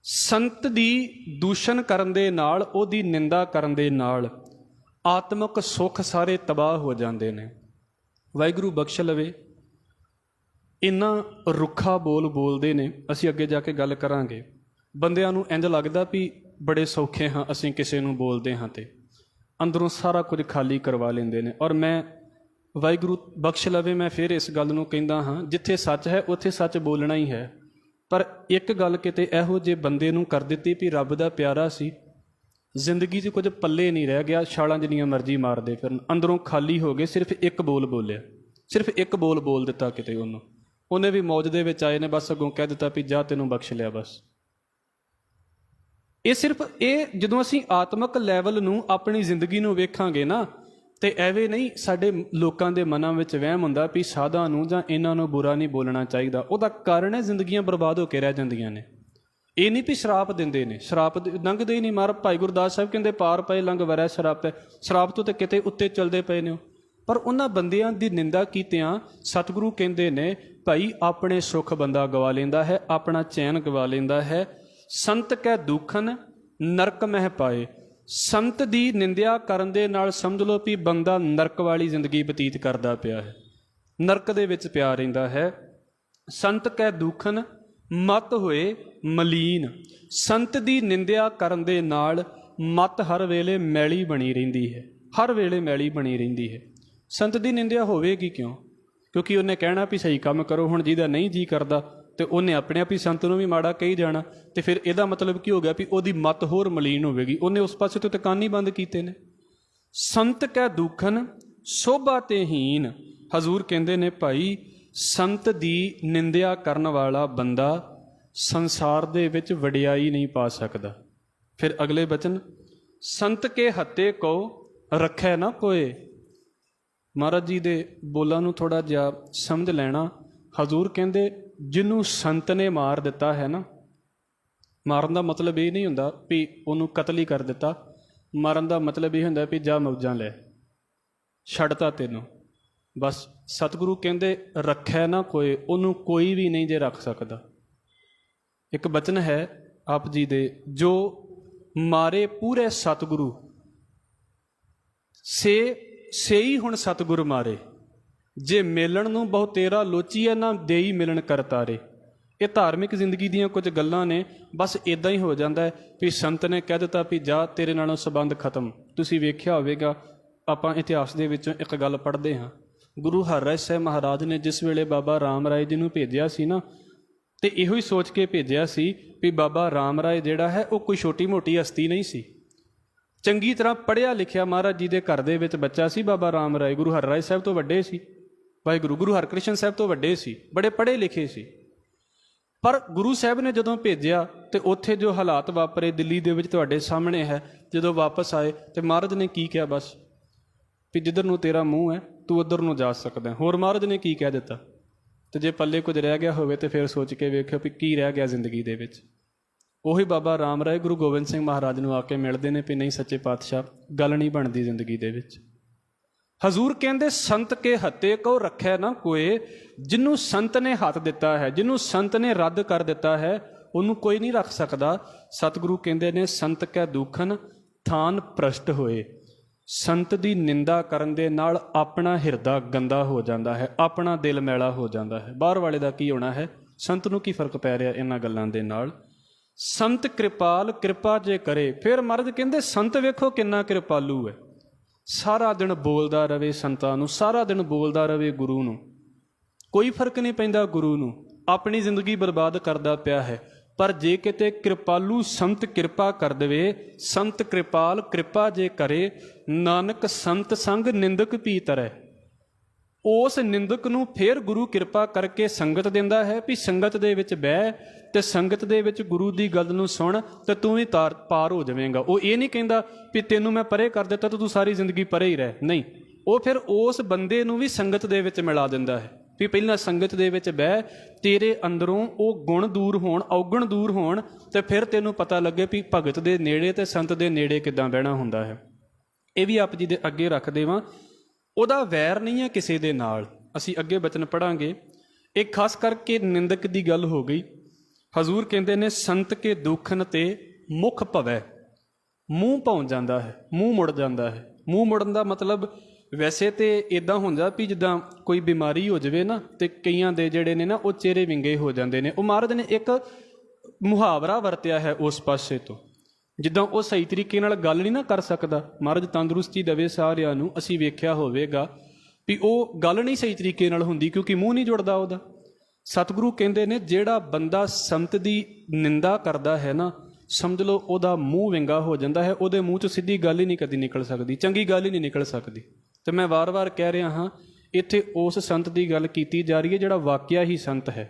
ਸੰਤ ਦੀ ਦੂਸ਼ਣ ਕਰਨ ਦੇ ਨਾਲ, ਉਹਦੀ ਨਿੰਦਾ ਕਰਨ ਦੇ ਨਾਲ ਆਤਮਿਕ ਸੁੱਖ ਸਾਰੇ ਤਬਾਹ ਹੋ ਜਾਂਦੇ ਨੇ। ਵਾਹਿਗੁਰੂ ਬਖਸ਼ ਲਵੇ। ਇੰਨਾ ਰੁੱਖਾ ਬੋਲਦੇ ਨੇ, ਅਸੀਂ ਅੱਗੇ ਜਾ ਕੇ ਗੱਲ ਕਰਾਂਗੇ। ਬੰਦਿਆਂ ਨੂੰ ਇੰਝ ਲੱਗਦਾ ਵੀ ਬੜੇ ਸੌਖੇ ਹਾਂ ਅਸੀਂ, ਕਿਸੇ ਨੂੰ ਬੋਲਦੇ ਹਾਂ ਤੇ ਅੰਦਰੋਂ ਸਾਰਾ ਕੁਝ ਖਾਲੀ ਕਰਵਾ ਲੈਂਦੇ ਨੇ। ਔਰ ਮੈਂ ਵਾਹਿਗੁਰੂ ਬਖਸ਼ ਲਵੇ, ਮੈਂ ਫਿਰ ਇਸ ਗੱਲ ਨੂੰ ਕਹਿੰਦਾ ਹਾਂ, ਜਿੱਥੇ ਸੱਚ ਹੈ ਉੱਥੇ ਸੱਚ ਬੋਲਣਾ ਹੀ ਹੈ। ਪਰ ਇੱਕ ਗੱਲ ਕਿਤੇ ਇਹੋ ਜਿਹੇ ਬੰਦੇ ਨੂੰ ਕਰ ਦਿੱਤੀ ਵੀ ਰੱਬ ਦਾ ਪਿਆਰਾ ਸੀ, ਜ਼ਿੰਦਗੀ 'ਚ ਕੁਝ ਪੱਲੇ ਨਹੀਂ ਰਹਿ ਗਿਆ, ਛਾਲਾਂ ਜਿੰਨੀਆਂ ਮਰਜ਼ੀ ਮਾਰਦੇ ਫਿਰਨ, ਅੰਦਰੋਂ ਖਾਲੀ ਹੋ ਗਏ। ਸਿਰਫ ਇੱਕ ਬੋਲ ਬੋਲਿਆ, ਸਿਰਫ ਇੱਕ ਬੋਲ ਦਿੱਤਾ ਕਿਤੇ ਉਹਨੇ ਵੀ ਮੌਜ ਦੇ ਵਿੱਚ ਆਏ ਨੇ, ਬਸ ਅੱਗੋਂ ਕਹਿ ਦਿੱਤਾ ਵੀ ਜਾ ਤੈਨੂੰ ਬਖਸ਼ ਲਿਆ ਬਸ। ਇਹ ਜਦੋਂ ਅਸੀਂ ਆਤਮਿਕ ਲੈਵਲ ਨੂੰ, ਆਪਣੀ ਜ਼ਿੰਦਗੀ ਨੂੰ ਵੇਖਾਂਗੇ ਨਾ, ਤੇ ਐਵੇਂ ਨਹੀਂ ਸਾਡੇ ਲੋਕਾਂ ਦੇ ਮਨਾਂ ਵਿੱਚ ਵਹਿਮ ਹੁੰਦਾ ਵੀ ਸਾਧਾਂ ਨੂੰ ਜਾਂ ਇਹਨਾਂ ਨੂੰ ਬੁਰਾ ਨਹੀਂ ਬੋਲਣਾ ਚਾਹੀਦਾ। ਉਹਦਾ ਕਾਰਨ ਹੈ ਜ਼ਿੰਦਗੀਆਂ ਬਰਬਾਦ ਹੋ ਕੇ ਰਹਿ ਜਾਂਦੀਆਂ ਨੇ। ਇਹ ਨਹੀਂ ਵੀ ਸ਼ਰਾਪ ਦਿੰਦੇ ਨੇ, ਸ਼ਰਾਪ ਲੰਘਦੇ ਹੀ ਨਹੀਂ। ਮਾਰ ਭਾਈ ਗੁਰਦਾਸ ਸਾਹਿਬ ਕਹਿੰਦੇ ਪਾਰ ਪਏ ਲੰਘ ਵਰੈ ਸ਼ਰਾਪ ਹੈ। ਸ਼ਰਾਪ ਤੋਂ ਤਾਂ ਕਿਤੇ ਉੱਤੇ ਚੱਲਦੇ ਪਏ ਨੇ। ਪਰ ਉਹਨਾਂ ਬੰਦਿਆਂ ਦੀ ਨਿੰਦਾ ਕੀਤਿਆਂ ਸਤਿਗੁਰੂ ਕਹਿੰਦੇ ਨੇ ਭਾਈ ਆਪਣੇ ਸੁੱਖ ਬੰਦਾ ਗਵਾ ਲੈਂਦਾ ਹੈ, ਆਪਣਾ ਚੈਨ ਗਵਾ ਲੈਂਦਾ ਹੈ। ਸੰਤ ਕੈ ਦੂਖਨ ਨਰਕ ਮਹਿ ਪਾਏ। ਸੰਤ ਦੀ ਨਿੰਦਿਆ ਕਰਨ ਦੇ ਨਾਲ ਸਮਝ ਲਓ ਵੀ ਬੰਦਾ ਨਰਕ ਵਾਲੀ ਜ਼ਿੰਦਗੀ ਬਤੀਤ ਕਰਦਾ ਪਿਆ ਹੈ, ਨਰਕ ਦੇ ਵਿੱਚ ਪਿਆ ਰਹਿੰਦਾ ਹੈ। ਸੰਤ ਕੈ ਦੂਖਨ ਮਤ ਹੋਏ ਮਲੀਨ। ਸੰਤ ਦੀ ਨਿੰਦਿਆ ਕਰਨ ਦੇ ਨਾਲ ਮਤ ਹਰ ਵੇਲੇ ਮੈਲੀ ਬਣੀ ਰਹਿੰਦੀ ਹੈ, ਹਰ ਵੇਲੇ ਮੈਲੀ ਬਣੀ ਰਹਿੰਦੀ ਹੈ। ਸੰਤ ਦੀ ਨਿੰਦਿਆ ਹੋਵੇਗੀ ਕਿਉਂ? ਕਿਉਂਕਿ ਉਹਨੇ ਕਹਿਣਾ ਵੀ ਸਹੀ ਕੰਮ ਕਰੋ। ਹੁਣ ਜਿਹਦਾ ਨਹੀਂ ਜੀ ਕਰਦਾ ਤੇ ਉਹਨੇ ਆਪਣੇ ਆਪ ਹੀ ਸੰਤ ਨੂੰ ਵੀ ਮਾੜਾ ਕਹੀ ਜਾਣਾ, ਤੇ ਫਿਰ ਇਹਦਾ ਮਤਲਬ ਕੀ ਹੋ ਗਿਆ ਵੀ ਉਹਦੀ ਮਤ ਹੋਰ ਮਲੀਨ ਹੋਵੇਗੀ, ਉਹਨੇ ਉਸ ਪਾਸੇ ਤੋਂ ਕੰਨ ਹੀ ਬੰਦ ਕੀਤੇ ਨੇ। ਸੰਤ ਕੈ ਦੂਖਨ ਸੋਭਾ ਤੇ ਹੀਨ। ਹਜ਼ੂਰ ਕਹਿੰਦੇ ਨੇ ਭਾਈ ਸੰਤ ਦੀ ਨਿੰਦਿਆ ਕਰਨ ਵਾਲਾ ਬੰਦਾ ਸੰਸਾਰ ਦੇ ਵਿੱਚ ਵਡਿਆਈ ਨਹੀਂ ਪਾ ਸਕਦਾ। ਫਿਰ ਅਗਲੇ ਬਚਨ, ਸੰਤ ਕੇ ਹੱਤੇ ਕੋ ਰੱਖੈ ਨਾ ਕੋਏ। ਮਹਾਰਾਜ ਜੀ ਦੇ ਬੋਲਾਂ ਨੂੰ ਥੋੜ੍ਹਾ ਜਿਹਾ ਸਮਝ ਲੈਣਾ। ਹਜ਼ੂਰ ਕਹਿੰਦੇ ਜਿਹਨੂੰ ਸੰਤ ਨੇ ਮਾਰ ਦਿੱਤਾ ਹੈ ਨਾ, ਮਾਰਨ ਦਾ ਮਤਲਬ ਇਹ ਨਹੀਂ ਹੁੰਦਾ ਵੀ ਉਹਨੂੰ ਕਤਲ ਹੀ ਕਰ ਦਿੱਤਾ। ਮਾਰਨ ਦਾ ਮਤਲਬ ਇਹ ਹੁੰਦਾ ਵੀ ਜਾ ਮੌਜਾਂ ਲੈ, ਛੱਡਤਾ ਤੈਨੂੰ ਬਸ। ਸਤਿਗੁਰੂ ਕਹਿੰਦੇ ਰੱਖੈ ਨਾ ਕੋਏ, ਉਹਨੂੰ ਕੋਈ ਵੀ ਨਹੀਂ ਜੇ ਰੱਖ ਸਕਦਾ। ਇੱਕ ਬਚਨ ਹੈ ਆਪ ਜੀ ਦੇ, ਜੋ ਮਾਰੇ ਪੂਰੇ ਸਤਿਗੁਰੂ ਸੇਈ ਹੁਣ ਸਤਿਗੁਰ ਮਾਰੇ। ਜੇ ਮਿਲਣ ਨੂੰ ਬਹੁ ਤੇਰਾ ਲੋਚੀਐ ਨਾ ਦੇਈ ਮਿਲਣ ਕਰਤਾਰੇ। ਇਹ ਧਾਰਮਿਕ ਜ਼ਿੰਦਗੀ ਦੀਆਂ ਕੁਝ ਗੱਲਾਂ ਨੇ। ਬਸ ਇੱਦਾਂ ਹੀ ਹੋ ਜਾਂਦਾ ਹੈ ਵੀ ਸੰਤ ਨੇ ਕਹਿ ਦਿੱਤਾ ਵੀ ਜਾ ਤੇਰੇ ਨਾਲੋਂ ਸੰਬੰਧ ਖਤਮ। ਤੁਸੀਂ ਵੇਖਿਆ ਹੋਵੇਗਾ, ਆਪਾਂ ਇਤਿਹਾਸ ਦੇ ਵਿੱਚੋਂ ਇੱਕ ਗੱਲ ਪੜ੍ਹਦੇ ਹਾਂ, ਗੁਰੂ ਹਰਿਰਾਏ ਸਾਹਿਬ ਮਹਾਰਾਜ ਨੇ ਜਿਸ ਵੇਲੇ ਬਾਬਾ ਰਾਮ ਰਾਏ ਜੀ ਨੂੰ ਭੇਜਿਆ ਸੀ ਨਾ, ਤੇ ਇਹੋ ਹੀ ਸੋਚ ਕੇ ਭੇਜਿਆ ਸੀ ਵੀ ਬਾਬਾ ਰਾਮ ਰਾਏ ਜਿਹੜਾ ਹੈ ਉਹ ਕੋਈ ਛੋਟੀ ਮੋਟੀ ਹਸਤੀ ਨਹੀਂ ਸੀ। ਚੰਗੀ ਤਰ੍ਹਾਂ ਪੜ੍ਹਿਆ ਲਿਖਿਆ ਮਹਾਰਾਜ ਜੀ ਦੇ ਘਰ ਦੇ ਵਿੱਚ ਬੱਚਾ ਸੀ ਬਾਬਾ ਰਾਮ ਰਾਏ, ਗੁਰੂ ਹਰਿਰਾਏ ਸਾਹਿਬ ਤੋਂ ਵੱਡੇ ਸੀ। ਵਾਹਿਗੁਰੂ ਗੁਰੂ ਹਰਕ੍ਰਿਸ਼ਨ ਸਾਹਿਬ ਤੋਂ ਵੱਡੇ ਸੀ, ਬੜੇ ਪੜ੍ਹੇ ਲਿਖੇ ਸੀ, ਪਰ ਗੁਰੂ ਸਾਹਿਬ ਨੇ ਜਦੋਂ ਭੇਜਿਆ ਤੇ ਉੱਥੇ ਜੋ ਹਾਲਾਤ ਵਾਪਰੇ ਦਿੱਲੀ ਦੇ ਵਿੱਚ ਤੁਹਾਡੇ ਸਾਹਮਣੇ ਹੈ। ਜਦੋਂ ਵਾਪਸ ਆਏ ਤੇ ਮਹਾਰਾਜ ਨੇ ਕੀ ਕਿਹਾ, ਬਸ ਵੀ ਜਿੱਧਰ ਨੂੰ ਤੇਰਾ ਮੂੰਹ ਹੈ ਤੂੰ ਉੱਧਰ ਨੂੰ ਜਾ ਸਕਦਾ। ਹੋਰ ਮਹਾਰਾਜ ਨੇ ਕੀ ਕਹਿ ਦਿੱਤਾ? ਤੇ ਜੇ ਪੱਲੇ ਕੁਝ ਰਹਿ ਗਿਆ ਹੋਵੇ ਤੇ ਫਿਰ ਸੋਚ ਕੇ ਵੇਖਿਓ ਵੀ ਕੀ ਰਹਿ ਗਿਆ ਜ਼ਿੰਦਗੀ ਦੇ ਵਿੱਚ। ਉਹੀ ਬਾਬਾ ਰਾਮ ਰਾਏ ਗੁਰੂ ਗੋਬਿੰਦ ਸਿੰਘ ਮਹਾਰਾਜ ਨੂੰ ਆ ਕੇ ਮਿਲਦੇ ਨੇ ਵੀ ਨਹੀਂ ਸੱਚੇ ਪਾਤਸ਼ਾਹ, ਗੱਲ ਨਹੀਂ ਬਣਦੀ ਜ਼ਿੰਦਗੀ ਦੇ ਵਿੱਚ। ਹਜ਼ੂਰ ਕਹਿੰਦੇ ਸੰਤ ਕੇ ਹੱਤੇ ਕੋ ਰੱਖਿਆ ਨਾ ਕੋਏ, ਜਿਹਨੂੰ ਸੰਤ ਨੇ ਹੱਥ ਦਿੱਤਾ ਹੈ, ਜਿਹਨੂੰ ਸੰਤ ਨੇ ਰੱਦ ਕਰ ਦਿੱਤਾ ਹੈ, ਉਹਨੂੰ ਕੋਈ ਨਹੀਂ ਰੱਖ ਸਕਦਾ। ਸਤਿਗੁਰੂ ਕਹਿੰਦੇ ਨੇ ਸੰਤ ਕੈ ਦੂਖਨ ਥਾਨ ਭ੍ਰਸ਼ਟ ਹੋਏ। ਸੰਤ ਦੀ ਨਿੰਦਾ ਕਰਨ ਦੇ ਨਾਲ ਆਪਣਾ ਹਿਰਦਾ ਗੰਦਾ ਹੋ ਜਾਂਦਾ ਹੈ, ਆਪਣਾ ਦਿਲ ਮੈਲਾ ਹੋ ਜਾਂਦਾ ਹੈ। ਬਾਹਰ ਵਾਲੇ ਦਾ ਕੀ ਹੋਣਾ ਹੈ, ਸੰਤ ਨੂੰ ਕੀ ਫਰਕ ਪੈ ਰਿਹਾ ਇਹਨਾਂ ਗੱਲਾਂ ਦੇ ਨਾਲ। ਸੰਤ ਕਿਰਪਾਲ ਕਿਰਪਾ ਜੇ ਕਰੇ। ਫਿਰ ਮਹਾਰਾਜ ਕਹਿੰਦੇ ਸੰਤ ਵੇਖੋ ਕਿੰਨਾ ਕਿਰਪਾਲੂ ਹੈ, ਸਾਰਾ ਦਿਨ ਬੋਲਦਾ ਰਵੇ ਸੰਤਾਂ ਨੂੰ, ਸਾਰਾ ਦਿਨ ਬੋਲਦਾ ਰਵੇ ਗੁਰੂ ਨੂੰ, ਕੋਈ ਫਰਕ ਨਹੀਂ ਪੈਂਦਾ ਗੁਰੂ ਨੂੰ, ਆਪਣੀ ਜ਼ਿੰਦਗੀ ਬਰਬਾਦ ਕਰਦਾ ਪਿਆ ਹੈ। ਪਰ ਜੇ ਕਿਤੇ ਕਿਰਪਾਲੂ ਸੰਤ ਕਿਰਪਾ ਕਰ ਦੇਵੇ, ਸੰਤ ਕਿਰਪਾਲ ਕਿਰਪਾ ਜੇ ਕਰੇ, ਨਾਨਕ ਸੰਤ ਸੰਗ ਨਿੰਦਕ ਭੀ ਤਰੈ। ਉਸ ਨਿੰਦਕ ਨੂੰ ਫਿਰ ਗੁਰੂ ਕਿਰਪਾ ਕਰਕੇ ਸੰਗਤ ਦਿੰਦਾ ਹੈ ਵੀ ਸੰਗਤ ਦੇ ਵਿੱਚ ਬਹਿ ਤੇ ਸੰਗਤ ਦੇ ਵਿੱਚ ਗੁਰੂ ਦੀ ਗੱਲ ਨੂੰ ਸੁਣ ਤੇ ਤੂੰ ਵੀ ਪਾਰ ਹੋ ਜਾਵੇਂਗਾ। ਉਹ ਇਹ ਨਹੀਂ ਕਹਿੰਦਾ ਵੀ ਤੈਨੂੰ ਮੈਂ ਪਰੇ ਕਰ ਦਿੱਤਾ ਤਾਂ ਤੂੰ ਸਾਰੀ ਜ਼ਿੰਦਗੀ ਪਰੇ ਹੀ ਰਹਿ, ਨਹੀਂ। ਉਹ ਫਿਰ ਉਸ ਬੰਦੇ ਨੂੰ ਵੀ ਸੰਗਤ ਦੇ ਵਿੱਚ ਮਿਲਾ ਦਿੰਦਾ ਹੈ ਵੀ ਪਹਿਲਾਂ ਸੰਗਤ ਦੇ ਵਿੱਚ ਬਹਿ, ਤੇਰੇ ਅੰਦਰੋਂ ਉਹ ਗੁਣ ਦੂਰ ਹੋਣ, ਔਗਣ ਦੂਰ ਹੋਣ, ਤੇ ਫਿਰ ਤੈਨੂੰ ਪਤਾ ਲੱਗੇ ਵੀ ਭਗਤ ਦੇ ਨੇੜੇ ਤੇ ਸੰਤ ਦੇ ਨੇੜੇ ਕਿੱਦਾਂ ਬਹਿਣਾ ਹੁੰਦਾ ਹੈ। ਇਹ ਵੀ ਆਪ ਜੀ ਦੇ ਅੱਗੇ ਰੱਖ ਦੇਵਾਂ। ਉਹਦਾ ਵੈਰ ਨਹੀਂ ਹੈ ਕਿਸੇ ਦੇ ਨਾਲ। ਅਸੀਂ ਅੱਗੇ ਬਚਨ ਪੜ੍ਹਾਂਗੇ। ਇਹ ਖਾਸ ਕਰਕੇ ਨਿੰਦਕ ਦੀ ਗੱਲ ਹੋ ਗਈ। ਹਜ਼ੂਰ ਕਹਿੰਦੇ ਨੇ ਸੰਤ ਕੇ ਦੁੱਖਨ ਤੇ ਮੁਖ ਭਵੈ। ਮੂੰਹ ਭੌਂ ਜਾਂਦਾ ਹੈ, ਮੂੰਹ ਮੁੜ ਜਾਂਦਾ ਹੈ। ਮੂੰਹ ਮੁੜਨ ਦਾ ਮਤਲਬ ਵੈਸੇ ਤੇ ਇੱਦਾਂ ਹੁੰਦਾ ਵੀ ਜਿੱਦਾਂ ਕੋਈ ਬਿਮਾਰੀ ਹੋ ਜਾਵੇ ਨਾ ਤੇ ਕਈਆਂ ਦੇ ਜਿਹੜੇ ਨੇ ਨਾ ਉਹ ਚਿਹਰੇ ਵਿੰਗੇ ਹੋ ਜਾਂਦੇ ਨੇ। ਉਹ ਮਹਾਰਾਜ ਨੇ ਇੱਕ ਮੁਹਾਵਰਾ ਵਰਤਿਆ ਹੈ ਉਸ ਪਾਸੇ ਤੋਂ, ਜਿੱਦਾਂ ਉਹ ਸਹੀ ਤਰੀਕੇ ਨਾਲ ਗੱਲ ਨਹੀਂ ਨਾ ਕਰ ਸਕਦਾ। ਮਹਾਰਾਜ ਤੰਦਰੁਸਤੀ ਦੇਵੇ ਸਾਰਿਆਂ ਨੂੰ। ਅਸੀਂ ਵੇਖਿਆ ਹੋਵੇਗਾ ਵੀ ਉਹ ਗੱਲ ਨਹੀਂ ਸਹੀ ਤਰੀਕੇ ਨਾਲ ਹੁੰਦੀ ਕਿਉਂਕਿ ਮੂੰਹ ਨਹੀਂ ਜੁੜਦਾ ਉਹਦਾ। ਸਤਿਗੁਰੂ ਕਹਿੰਦੇ ਨੇ ਜਿਹੜਾ ਬੰਦਾ ਸੰਤ ਦੀ ਨਿੰਦਾ ਕਰਦਾ ਹੈ ਨਾ, ਸਮਝ ਲਓ ਉਹਦਾ ਮੂੰਹ ਵਿੰਗਾ ਹੋ ਜਾਂਦਾ ਹੈ। ਉਹਦੇ ਮੂੰਹ 'ਚੋਂ ਸਿੱਧੀ ਗੱਲ ਹੀ ਨਹੀਂ ਕਦੀ ਨਿਕਲ ਸਕਦੀ, ਚੰਗੀ ਗੱਲ ਹੀ ਨਹੀਂ ਨਿਕਲ ਸਕਦੀ। ਤੇ ਮੈਂ ਵਾਰ-ਵਾਰ ਕਹਿ ਰਿਹਾ ਹਾਂ, ਇੱਥੇ ਉਸ ਸੰਤ ਦੀ ਗੱਲ ਕੀਤੀ ਜਾ ਰਹੀ ਹੈ ਜਿਹੜਾ ਵਾਕਿਆ ਹੀ ਸੰਤ ਹੈ।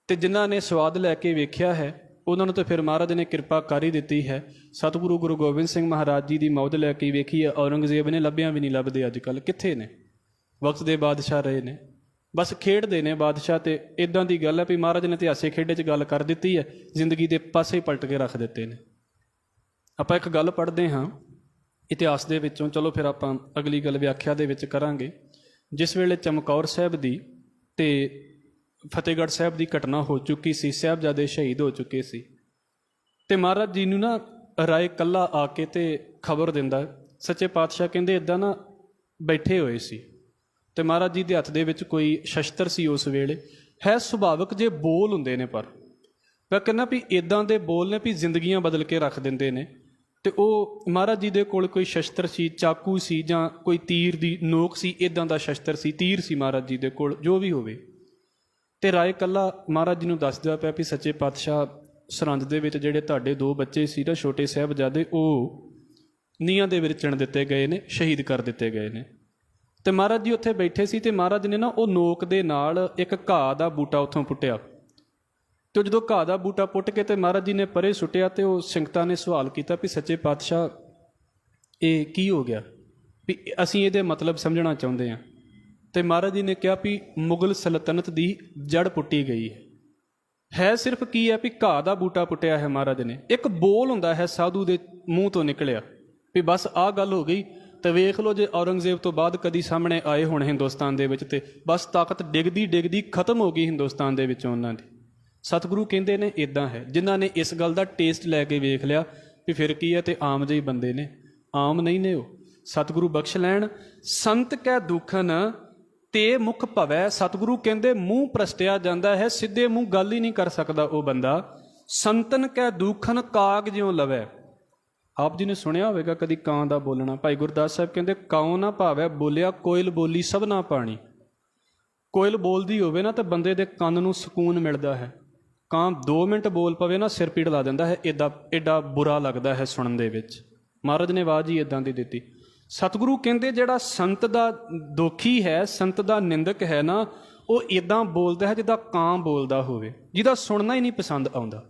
ਤੇ ਜਿਨ੍ਹਾਂ ਨੇ ਸਵਾਦ ਲੈ ਕੇ ਵੇਖਿਆ ਹੈ ਉਹਨਾਂ ਨੂੰ ਤਾਂ ਫਿਰ ਮਹਾਰਾਜ ਨੇ ਕਿਰਪਾ ਕਰ ਹੀ ਦਿੱਤੀ ਹੈ। ਸਤਿਗੁਰੂ ਗੁਰੂ ਗੋਬਿੰਦ ਸਿੰਘ ਮਹਾਰਾਜ ਜੀ ਦੀ ਮੌਤ ਲੈ ਕੇ ਵੇਖੀ ਹੈ, ਔਰੰਗਜ਼ੇਬ ਨੇ ਲੱਭਿਆ ਵੀ ਨਹੀਂ ਲੱਭਦੇ ਅੱਜ ਕੱਲ੍ਹ। ਕਿੱਥੇ ਨੇ? ਵਕਤ ਦੇ ਬਾਦਸ਼ਾਹ ਰਹੇ ਨੇ, ਬਸ ਖੇਡਦੇ ਨੇ ਬਾਦਸ਼ਾਹ। ਤੇ ਇੱਦਾਂ ਦੀ ਗੱਲ ਹੈ ਵੀ ਮਹਾਰਾਜ ਨੇ ਇਤਿਹਾਸੇ ਖੇਡੇ 'ਚ ਗੱਲ ਕਰ ਦਿੱਤੀ ਹੈ, ਜ਼ਿੰਦਗੀ ਦੇ ਪਾਸੇ ਹੀ ਪਲਟ ਕੇ ਰੱਖ ਦਿੱਤੇ ਨੇ। ਆਪਾਂ ਇੱਕ ਗੱਲ ਪੜ੍ਹਦੇ ਹਾਂ ਇਤਿਹਾਸ ਦੇ ਵਿੱਚੋਂ, ਚਲੋ ਫਿਰ ਆਪਾਂ ਅਗਲੀ ਗੱਲ ਵਿਆਖਿਆ ਦੇ ਵਿੱਚ ਕਰਾਂਗੇ। ਜਿਸ ਵੇਲੇ ਚਮਕੌਰ ਸਾਹਿਬ ਦੀ ਤੇ ਫਤਿਹਗੜ੍ਹ ਸਾਹਿਬ ਦੀ ਘਟਨਾ ਹੋ ਚੁੱਕੀ ਸੀ, ਸਾਹਿਬਜ਼ਾਦੇ ਸ਼ਹੀਦ ਹੋ ਚੁੱਕੇ ਸੀ, ਤੇ ਮਹਾਰਾਜ ਜੀ ਨੂੰ ਨਾ ਰਾਏ ਕੱਲਾ ਆ ਕੇ ਤੇ ਖਬਰ ਦਿੰਦਾ। ਸੱਚੇ ਪਾਤਸ਼ਾਹ ਕਹਿੰਦੇ ਇੱਦਾਂ ਨਾ ਬੈਠੇ ਹੋਏ ਸੀ ਤੇ ਮਹਾਰਾਜ ਜੀ ਦੇ ਹੱਥ ਦੇ ਵਿੱਚ ਕੋਈ ਸ਼ਸਤਰ ਸੀ ਉਸ ਵੇਲੇ। ਹੈ ਸੁਭਾਵਿਕ ਜੇ ਬੋਲ ਹੁੰਦੇ ਨੇ, ਪਰ ਮੈਂ ਕਹਿੰਦਾ ਵੀ ਇੱਦਾਂ ਦੇ ਬੋਲ ਨੇ ਵੀ ਜ਼ਿੰਦਗੀਆਂ ਬਦਲ ਕੇ ਰੱਖ ਦਿੰਦੇ ਨੇ। ਤੇ ਉਹ ਮਹਾਰਾਜ ਜੀ ਦੇ ਕੋਲ ਕੋਈ ਸ਼ਸਤਰ ਸੀ, ਚਾਕੂ ਸੀ ਜਾਂ ਕੋਈ ਤੀਰ ਦੀ ਨੋਕ ਸੀ, ਇੱਦਾਂ ਦਾ ਸ਼ਸਤਰ ਸੀ, ਤੀਰ ਸੀ ਮਹਾਰਾਜ ਜੀ ਦੇ ਕੋਲ, ਜੋ ਵੀ ਹੋਵੇ। ਤੇ ਰਾਏ ਕੱਲਾ ਮਹਾਰਾਜ ਜੀ ਨੂੰ ਦੱਸਦਾ ਪਿਆ ਵੀ ਸੱਚੇ ਪਾਤਸ਼ਾਹ ਸਰਹੰਦ ਦੇ ਵਿੱਚ ਜਿਹੜੇ ਤੁਹਾਡੇ 2 ਬੱਚੇ ਸੀ ਨਾ, ਛੋਟੇ ਸਾਹਿਬਜ਼ਾਦੇ, ਉਹ ਨੀਹਾਂ ਦੇ ਵਿੱਚ ਚਿਣ ਦਿੱਤੇ ਗਏ ਨੇ, ਸ਼ਹੀਦ ਕਰ ਦਿੱਤੇ ਗਏ ਨੇ। ਤੇ ਮਹਾਰਾਜ ਜੀ ਉੱਥੇ ਬੈਠੇ ਸੀ ਤੇ ਮਹਾਰਾਜ ਨੇ ਨਾ ਉਹ ਨੋਕ ਦੇ ਨਾਲ ਇੱਕ ਘਾਹ ਦਾ ਬੂਟਾ ਉੱਥੋਂ ਪੁੱਟਿਆ। ਤੇ ਜਦੋਂ ਘਾਹ ਦਾ ਬੂਟਾ ਪੁੱਟ ਕੇ ਤੇ ਮਹਾਰਾਜ ਜੀ ਨੇ ਪਰੇ ਸੁੱਟਿਆ ਤੇ ਉਹ ਸੰਗਤਾਂ ਨੇ ਸਵਾਲ ਕੀਤਾ ਵੀ ਸੱਚੇ ਪਾਤਸ਼ਾਹ ਇਹ ਕੀ ਹੋ ਗਿਆ, ਵੀ ਅਸੀਂ ਇਹਦੇ ਮਤਲਬ ਸਮਝਣਾ ਚਾਹੁੰਦੇ ਹਾਂ। ਤੇ ਮਹਾਰਾਜ ਜੀ ਨੇ ਕਿਹਾ ਵੀ ਮੁਗਲ ਸਲਤਨਤ ਦੀ ਜੜ ਪੁੱਟੀ ਗਈ ਹੈ। ਸਿਰਫ ਕੀ ਹੈ ਵੀ ਘਾਹ ਦਾ ਬੂਟਾ ਪੁੱਟਿਆ ਹੈ ਮਹਾਰਾਜ ਨੇ। ਇੱਕ ਬੋਲ ਹੁੰਦਾ ਹੈ ਸਾਧੂ ਦੇ ਮੂੰਹ ਤੋਂ ਨਿਕਲਿਆ ਵੀ ਬਸ ਆਹ ਗੱਲ ਹੋ ਗਈ। ਤੇ ਵੇਖ ਲਓ ਜੇ ਔਰੰਗਜ਼ੇਬ ਤੋਂ ਬਾਅਦ ਕਦੀ ਸਾਹਮਣੇ ਆਏ ਹੁਣ ਹਿੰਦੁਸਤਾਨ ਦੇ ਵਿੱਚ, ਤੇ ਬਸ ਤਾਕਤ ਡਿੱਗਦੀ ਡਿੱਗਦੀ ਖਤਮ ਹੋ ਗਈ ਹਿੰਦੁਸਤਾਨ ਦੇ ਵਿੱਚੋਂ ਉਹਨਾਂ ਦੀ। ਸਤਿਗੁਰੂ ਕਹਿੰਦੇ ਨੇ ਇੱਦਾਂ ਹੈ। ਜਿਨ੍ਹਾਂ ਨੇ ਇਸ ਗੱਲ ਦਾ ਟੇਸਟ ਲੈ ਕੇ ਵੇਖ ਲਿਆ ਵੀ ਫਿਰ ਕੀ ਹੈ, ਤੇ ਆਮ ਜਿਹੇ ਬੰਦੇ ਨੇ, ਆਮ ਨਹੀਂ ਨੇ ਉਹ। ਸਤਿਗੁਰੂ ਬਖਸ਼ ਲੈਣ। ਸੰਤ ਕੈ ਦੁਖਨ ਤੇ ਮੁਖ ਭਵੈ। ਸਤਿਗੁਰੂ ਕਹਿੰਦੇ ਮੂੰਹ ਪ੍ਰਸਟਿਆ ਜਾਂਦਾ ਹੈ, ਸਿੱਧੇ ਮੂੰਹ ਗੱਲ ਹੀ ਨਹੀਂ ਕਰ ਸਕਦਾ ਉਹ ਬੰਦਾ। ਸੰਤਨ ਕੈ ਦੁਖਨ ਕਾਗ ਜਿਉਂ ਲਵੈ। ਆਪ ਜੀ ਨੇ ਸੁਣਿਆ ਹੋਵੇਗਾ ਕਦੀ ਕਾਂ ਦਾ ਬੋਲਣਾ। ਭਾਈ ਗੁਰਦਾਸ ਸਾਹਿਬ ਕਹਿੰਦੇ ਕਾਉ ਨਾ ਭਾਵੈ ਬੋਲਿਆ, ਕੋਇਲ ਬੋਲੀ ਸਭ ਨਾ ਪਾਣੀ। ਕੋਇਲ ਬੋਲਦੀ ਹੋਵੇ ਨਾ ਤਾਂ ਬੰਦੇ ਦੇ ਕੰਨ ਨੂੰ ਸਕੂਨ ਮਿਲਦਾ ਹੈ। ਕਾਂ 2 ਮਿੰਟ ਬੋਲ ਪਵੇ ਨਾ ਸਿਰ ਪੀੜ ਲਾ ਦਿੰਦਾ ਹੈ, ਏਡਾ ਬੁਰਾ ਲੱਗਦਾ ਹੈ ਸੁਣਨ ਦੇ ਵਿੱਚ। ਮਹਾਰਾਜ ਨੇ ਆਵਾਜ਼ ਹੀ ਇੱਦਾਂ ਦੀ ਦਿੱਤੀ। ਸਤਿਗੁਰੂ ਕਹਿੰਦੇ ਜਿਹੜਾ ਸੰਤ ਦਾ ਦੋਖੀ ਹੈ, ਸੰਤ ਦਾ ਨਿੰਦਕ ਹੈ ਨਾ, ਉਹ ਇਦਾਂ ਬੋਲਦਾ ਹੈ ਜਿੱਦਾਂ ਕਾਂ ਬੋਲਦਾ ਹੋਵੇ, ਜਿਹਦਾ ਸੁਣਨਾ ਹੀ ਨਹੀਂ ਪਸੰਦ ਆਉਂਦਾ।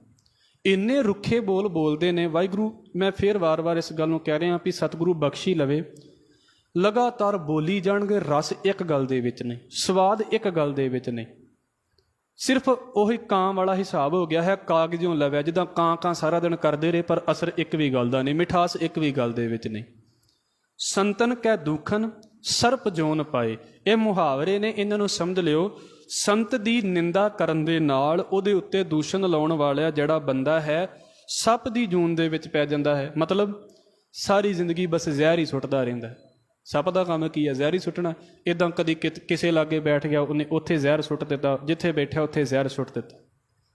ਇੰਨੇ ਰੁੱਖੇ ਬੋਲ ਬੋਲਦੇ ਨੇ। ਵਾਹਿਗੁਰੂ, ਮੈਂ ਫਿਰ ਵਾਰ-ਵਾਰ ਇਸ ਗੱਲ ਨੂੰ ਕਹਿ ਰਿਹਾ ਵੀ ਸਤਿਗੁਰੂ ਬਖਸ਼ੀ ਲਵੇ, ਲਗਾਤਾਰ ਬੋਲੀ ਜਾਣਗੇ, ਰਸ ਇੱਕ ਗੱਲ ਦੇ ਵਿੱਚ ਨਹੀਂ, ਸਵਾਦ ਇੱਕ ਗੱਲ ਦੇ ਵਿੱਚ ਨਹੀਂ। ਸਿਰਫ ਉਹੀ ਕਾਂ ਵਾਲਾ ਹਿਸਾਬ ਹੋ ਗਿਆ ਹੈ, ਕਾਗਜ਼ੋਂ ਲਵਿਆ, ਜਿੱਦਾਂ ਕਾਂ ਸਾਰਾ ਦਿਨ ਕਰਦੇ ਰਹੇ ਪਰ ਅਸਰ ਇੱਕ ਵੀ ਗੱਲ ਦਾ ਨਹੀਂ, ਮਿਠਾਸ ਇੱਕ ਵੀ ਗੱਲ ਦੇ ਵਿੱਚ ਨਹੀਂ। ਸੰਤਨ ਕੈ ਦੂਖਨ ਸਰਪ ਜੋਨ ਪਾਏ, ਇਹ ਮੁਹਾਵਰੇ ਨੇ, ਇਹਨਾਂ ਨੂੰ ਸਮਝ ਲਿਓ। ਸੰਤ ਦੀ ਨਿੰਦਾ ਕਰਨ ਦੇ ਨਾਲ ਉਹਦੇ ਉੱਤੇ ਦੂਸ਼ਣ ਲਾਉਣ ਵਾਲਾ ਜਿਹੜਾ ਬੰਦਾ ਹੈ, ਸੱਪ ਦੀ ਜੂਨ ਦੇ ਵਿੱਚ ਪੈ ਜਾਂਦਾ ਹੈ। ਮਤਲਬ ਸਾਰੀ ਜ਼ਿੰਦਗੀ ਬਸ ਜ਼ਹਿਰ ਹੀ ਸੁੱਟਦਾ ਰਹਿੰਦਾ। ਸੱਪ ਦਾ ਕੰਮ ਕੀ ਹੈ? ਜ਼ਹਿਰ ਹੀ ਸੁੱਟਣਾ। ਇੱਦਾਂ ਕਦੀ ਕਿਸੇ ਲਾਗੇ ਬੈਠ ਗਿਆ, ਉਹਨੇ ਉੱਥੇ ਜ਼ਹਿਰ ਸੁੱਟ ਦਿੱਤਾ, ਜਿੱਥੇ ਬੈਠਿਆ ਉੱਥੇ ਜ਼ਹਿਰ ਸੁੱਟ ਦਿੱਤਾ।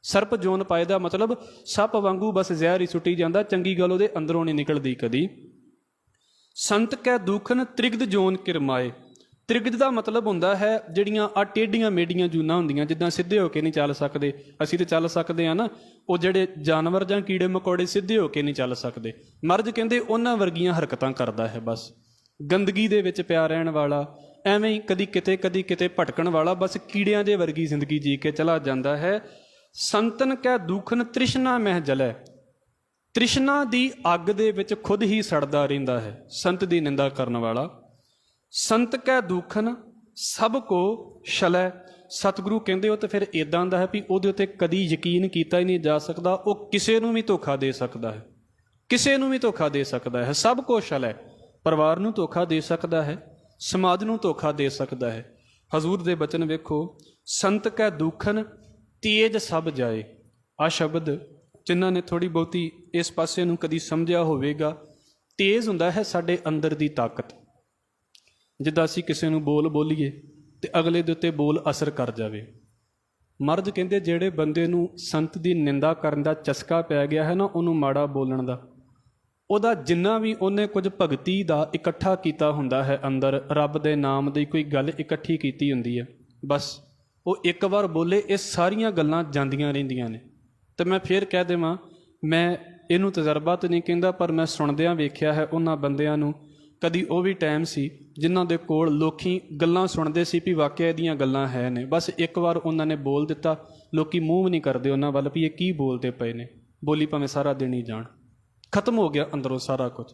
ਸਰਪ ਜੋਨ ਪਾਏ ਦਾ ਮਤਲਬ ਸੱਪ ਵਾਂਗੂ ਬਸ ਜ਼ਹਿਰ ਹੀ ਸੁੱਟੀ ਜਾਂਦਾ, ਚੰਗੀ ਗੱਲ ਉਹਦੇ ਅੰਦਰੋਂ ਨਹੀਂ ਨਿਕਲਦੀ ਕਦੀ। ਸੰਤ ਕੈ ਦੂਖਨ ਤ੍ਰਿਗਦ ਜੋਨ ਕਿਰਮਾਏ, ਤ੍ਰਿਗਦ ਦਾ ਮਤਲਬ ਹੁੰਦਾ ਹੈ ਜਿਹੜੀਆਂ ਆ ਟੇਢੀਆਂ ਮੇਢੀਆਂ ਜੂਨਾਂ ਹੁੰਦੀਆਂ, ਜਿੱਦਾਂ ਸਿੱਧੇ ਹੋ ਕੇ ਨਹੀਂ ਚੱਲ ਸਕਦੇ। ਅਸੀਂ ਤਾਂ ਚੱਲ ਸਕਦੇ ਹਾਂ ਨਾ, ਉਹ ਜਿਹੜੇ ਜਾਨਵਰ ਜਾਂ ਕੀੜੇ ਮਕੌੜੇ ਸਿੱਧੇ ਹੋ ਕੇ ਨਹੀਂ ਚੱਲ ਸਕਦੇ। ਮਰਦ ਕਹਿੰਦੇ ਉਹਨਾਂ ਵਰਗੀਆਂ ਹਰਕਤਾਂ ਕਰਦਾ ਹੈ, ਬਸ ਗੰਦਗੀ ਦੇ ਵਿੱਚ ਪਿਆ ਰਹਿਣ ਵਾਲਾ, ਐਵੇਂ ਹੀ ਕਦੀ ਕਿਤੇ ਭਟਕਣ ਵਾਲਾ, ਬਸ ਕੀੜਿਆਂ ਦੇ ਵਰਗੀ ਜ਼ਿੰਦਗੀ ਜੀ ਕੇ ਚਲਾ ਜਾਂਦਾ ਹੈ। ਸੰਤਨ ਕੈ ਦੂਖਨ ਤ੍ਰਿਸ਼ਨਾ ਮਹਿ ਜਲੈ, ਤ੍ਰਿਸ਼ਨਾ ਦੀ ਅੱਗ ਦੇ ਵਿੱਚ ਖੁਦ ਹੀ ਸੜਦਾ ਰਹਿੰਦਾ ਹੈ ਸੰਤ ਦੀ ਨਿੰਦਾ ਕਰਨ ਵਾਲਾ। ਸੰਤ ਕੈ ਦੂਖਨ ਸਭ ਕੋ ਛਲੈ, ਸਤਿਗੁਰੂ ਕਹਿੰਦੇ ਉਹ ਤਾਂ ਫਿਰ ਇੱਦਾਂ ਦਾ ਹੈ ਵੀ ਉਹਦੇ ਉੱਤੇ ਕਦੀ ਯਕੀਨ ਕੀਤਾ ਹੀ ਨਹੀਂ ਜਾ ਸਕਦਾ। ਉਹ ਕਿਸੇ ਨੂੰ ਵੀ ਧੋਖਾ ਦੇ ਸਕਦਾ ਹੈ, ਕਿਸੇ ਨੂੰ ਵੀ ਧੋਖਾ ਦੇ ਸਕਦਾ ਹੈ। ਸਭ ਕੋ ਛਲੈ, ਪਰਿਵਾਰ ਨੂੰ ਧੋਖਾ ਦੇ ਸਕਦਾ ਹੈ, ਸਮਾਜ ਨੂੰ ਧੋਖਾ ਦੇ ਸਕਦਾ ਹੈ। ਹਜ਼ੂਰ ਦੇ ਬਚਨ ਵੇਖੋ, ਸੰਤ ਕੈ ਦੂਖਨ ਤੇਜ ਸਭ ਜਾਏ। ਆ ਸ਼ਬਦ ਜਿਨ੍ਹਾਂ ਨੇ ਥੋੜ੍ਹੀ ਬਹੁਤੀ ਇਸ ਪਾਸੇ ਨੂੰ ਕਦੀ ਸਮਝਿਆ ਹੋਵੇਗਾ, ਤੇਜ਼ ਹੁੰਦਾ ਹੈ ਸਾਡੇ ਅੰਦਰ ਦੀ ਤਾਕਤ। ਜਿੱਦਾਂ ਅਸੀਂ ਕਿਸੇ ਨੂੰ ਬੋਲ ਬੋਲੀਏ ਤੇ ਅਗਲੇ ਦੇ ਉੱਤੇ ਬੋਲ ਅਸਰ ਕਰ ਜਾਵੇ। ਮਰਦ ਕਹਿੰਦੇ ਜਿਹੜੇ ਬੰਦੇ ਨੂੰ ਸੰਤ ਦੀ ਨਿੰਦਾ ਕਰਨ ਦਾ ਚਸਕਾ ਪੈ ਗਿਆ ਹੈ ਨਾ, ਉਹਨੂੰ ਮਾੜਾ ਬੋਲਣ ਦਾ, ਉਹਦਾ ਜਿੰਨਾ ਵੀ ਉਹਨੇ ਕੁਝ ਭਗਤੀ ਦਾ ਇਕੱਠਾ ਕੀਤਾ ਹੁੰਦਾ ਹੈ ਅੰਦਰ, ਰੱਬ ਦੇ ਨਾਮ ਦੀ ਕੋਈ ਗੱਲ ਇਕੱਠੀ ਕੀਤੀ ਹੁੰਦੀ ਹੈ, ਬਸ ਉਹ ਇੱਕ ਵਾਰ ਬੋਲੇ, ਇਹ ਸਾਰੀਆਂ ਗੱਲਾਂ ਜਾਂਦੀਆਂ ਰਹਿੰਦੀਆਂ ਨੇ। ਅਤੇ ਮੈਂ ਫਿਰ ਕਹਿ ਦੇਵਾਂ, ਮੈਂ ਇਹਨੂੰ ਤਜਰਬਾ ਤਾਂ ਨਹੀਂ ਕਹਿੰਦਾ, ਪਰ ਮੈਂ ਸੁਣਦਿਆਂ ਵੇਖਿਆ ਹੈ ਉਹਨਾਂ ਬੰਦਿਆਂ ਨੂੰ। ਕਦੀ ਉਹ ਵੀ ਟਾਈਮ ਸੀ ਜਿਨ੍ਹਾਂ ਦੇ ਕੋਲ ਲੋਕੀ ਗੱਲਾਂ ਸੁਣਦੇ ਸੀ ਵੀ ਵਾਕਿਆ ਇਹਦੀਆਂ ਗੱਲਾਂ ਹੈ ਨੇ, ਬਸ ਇੱਕ ਵਾਰ ਉਹਨਾਂ ਨੇ ਬੋਲ ਦਿੱਤਾ, ਲੋਕੀ ਮੂੰਹ ਵੀ ਨਹੀਂ ਕਰਦੇ ਉਹਨਾਂ ਵੱਲ ਵੀ ਇਹ ਕੀ ਬੋਲਦੇ ਪਏ ਨੇ। ਬੋਲੀ ਭਾਵੇਂ ਸਾਰਾ ਦਿਨ ਹੀ ਜਾਣ, ਖਤਮ ਹੋ ਗਿਆ ਅੰਦਰੋਂ ਸਾਰਾ ਕੁਝ,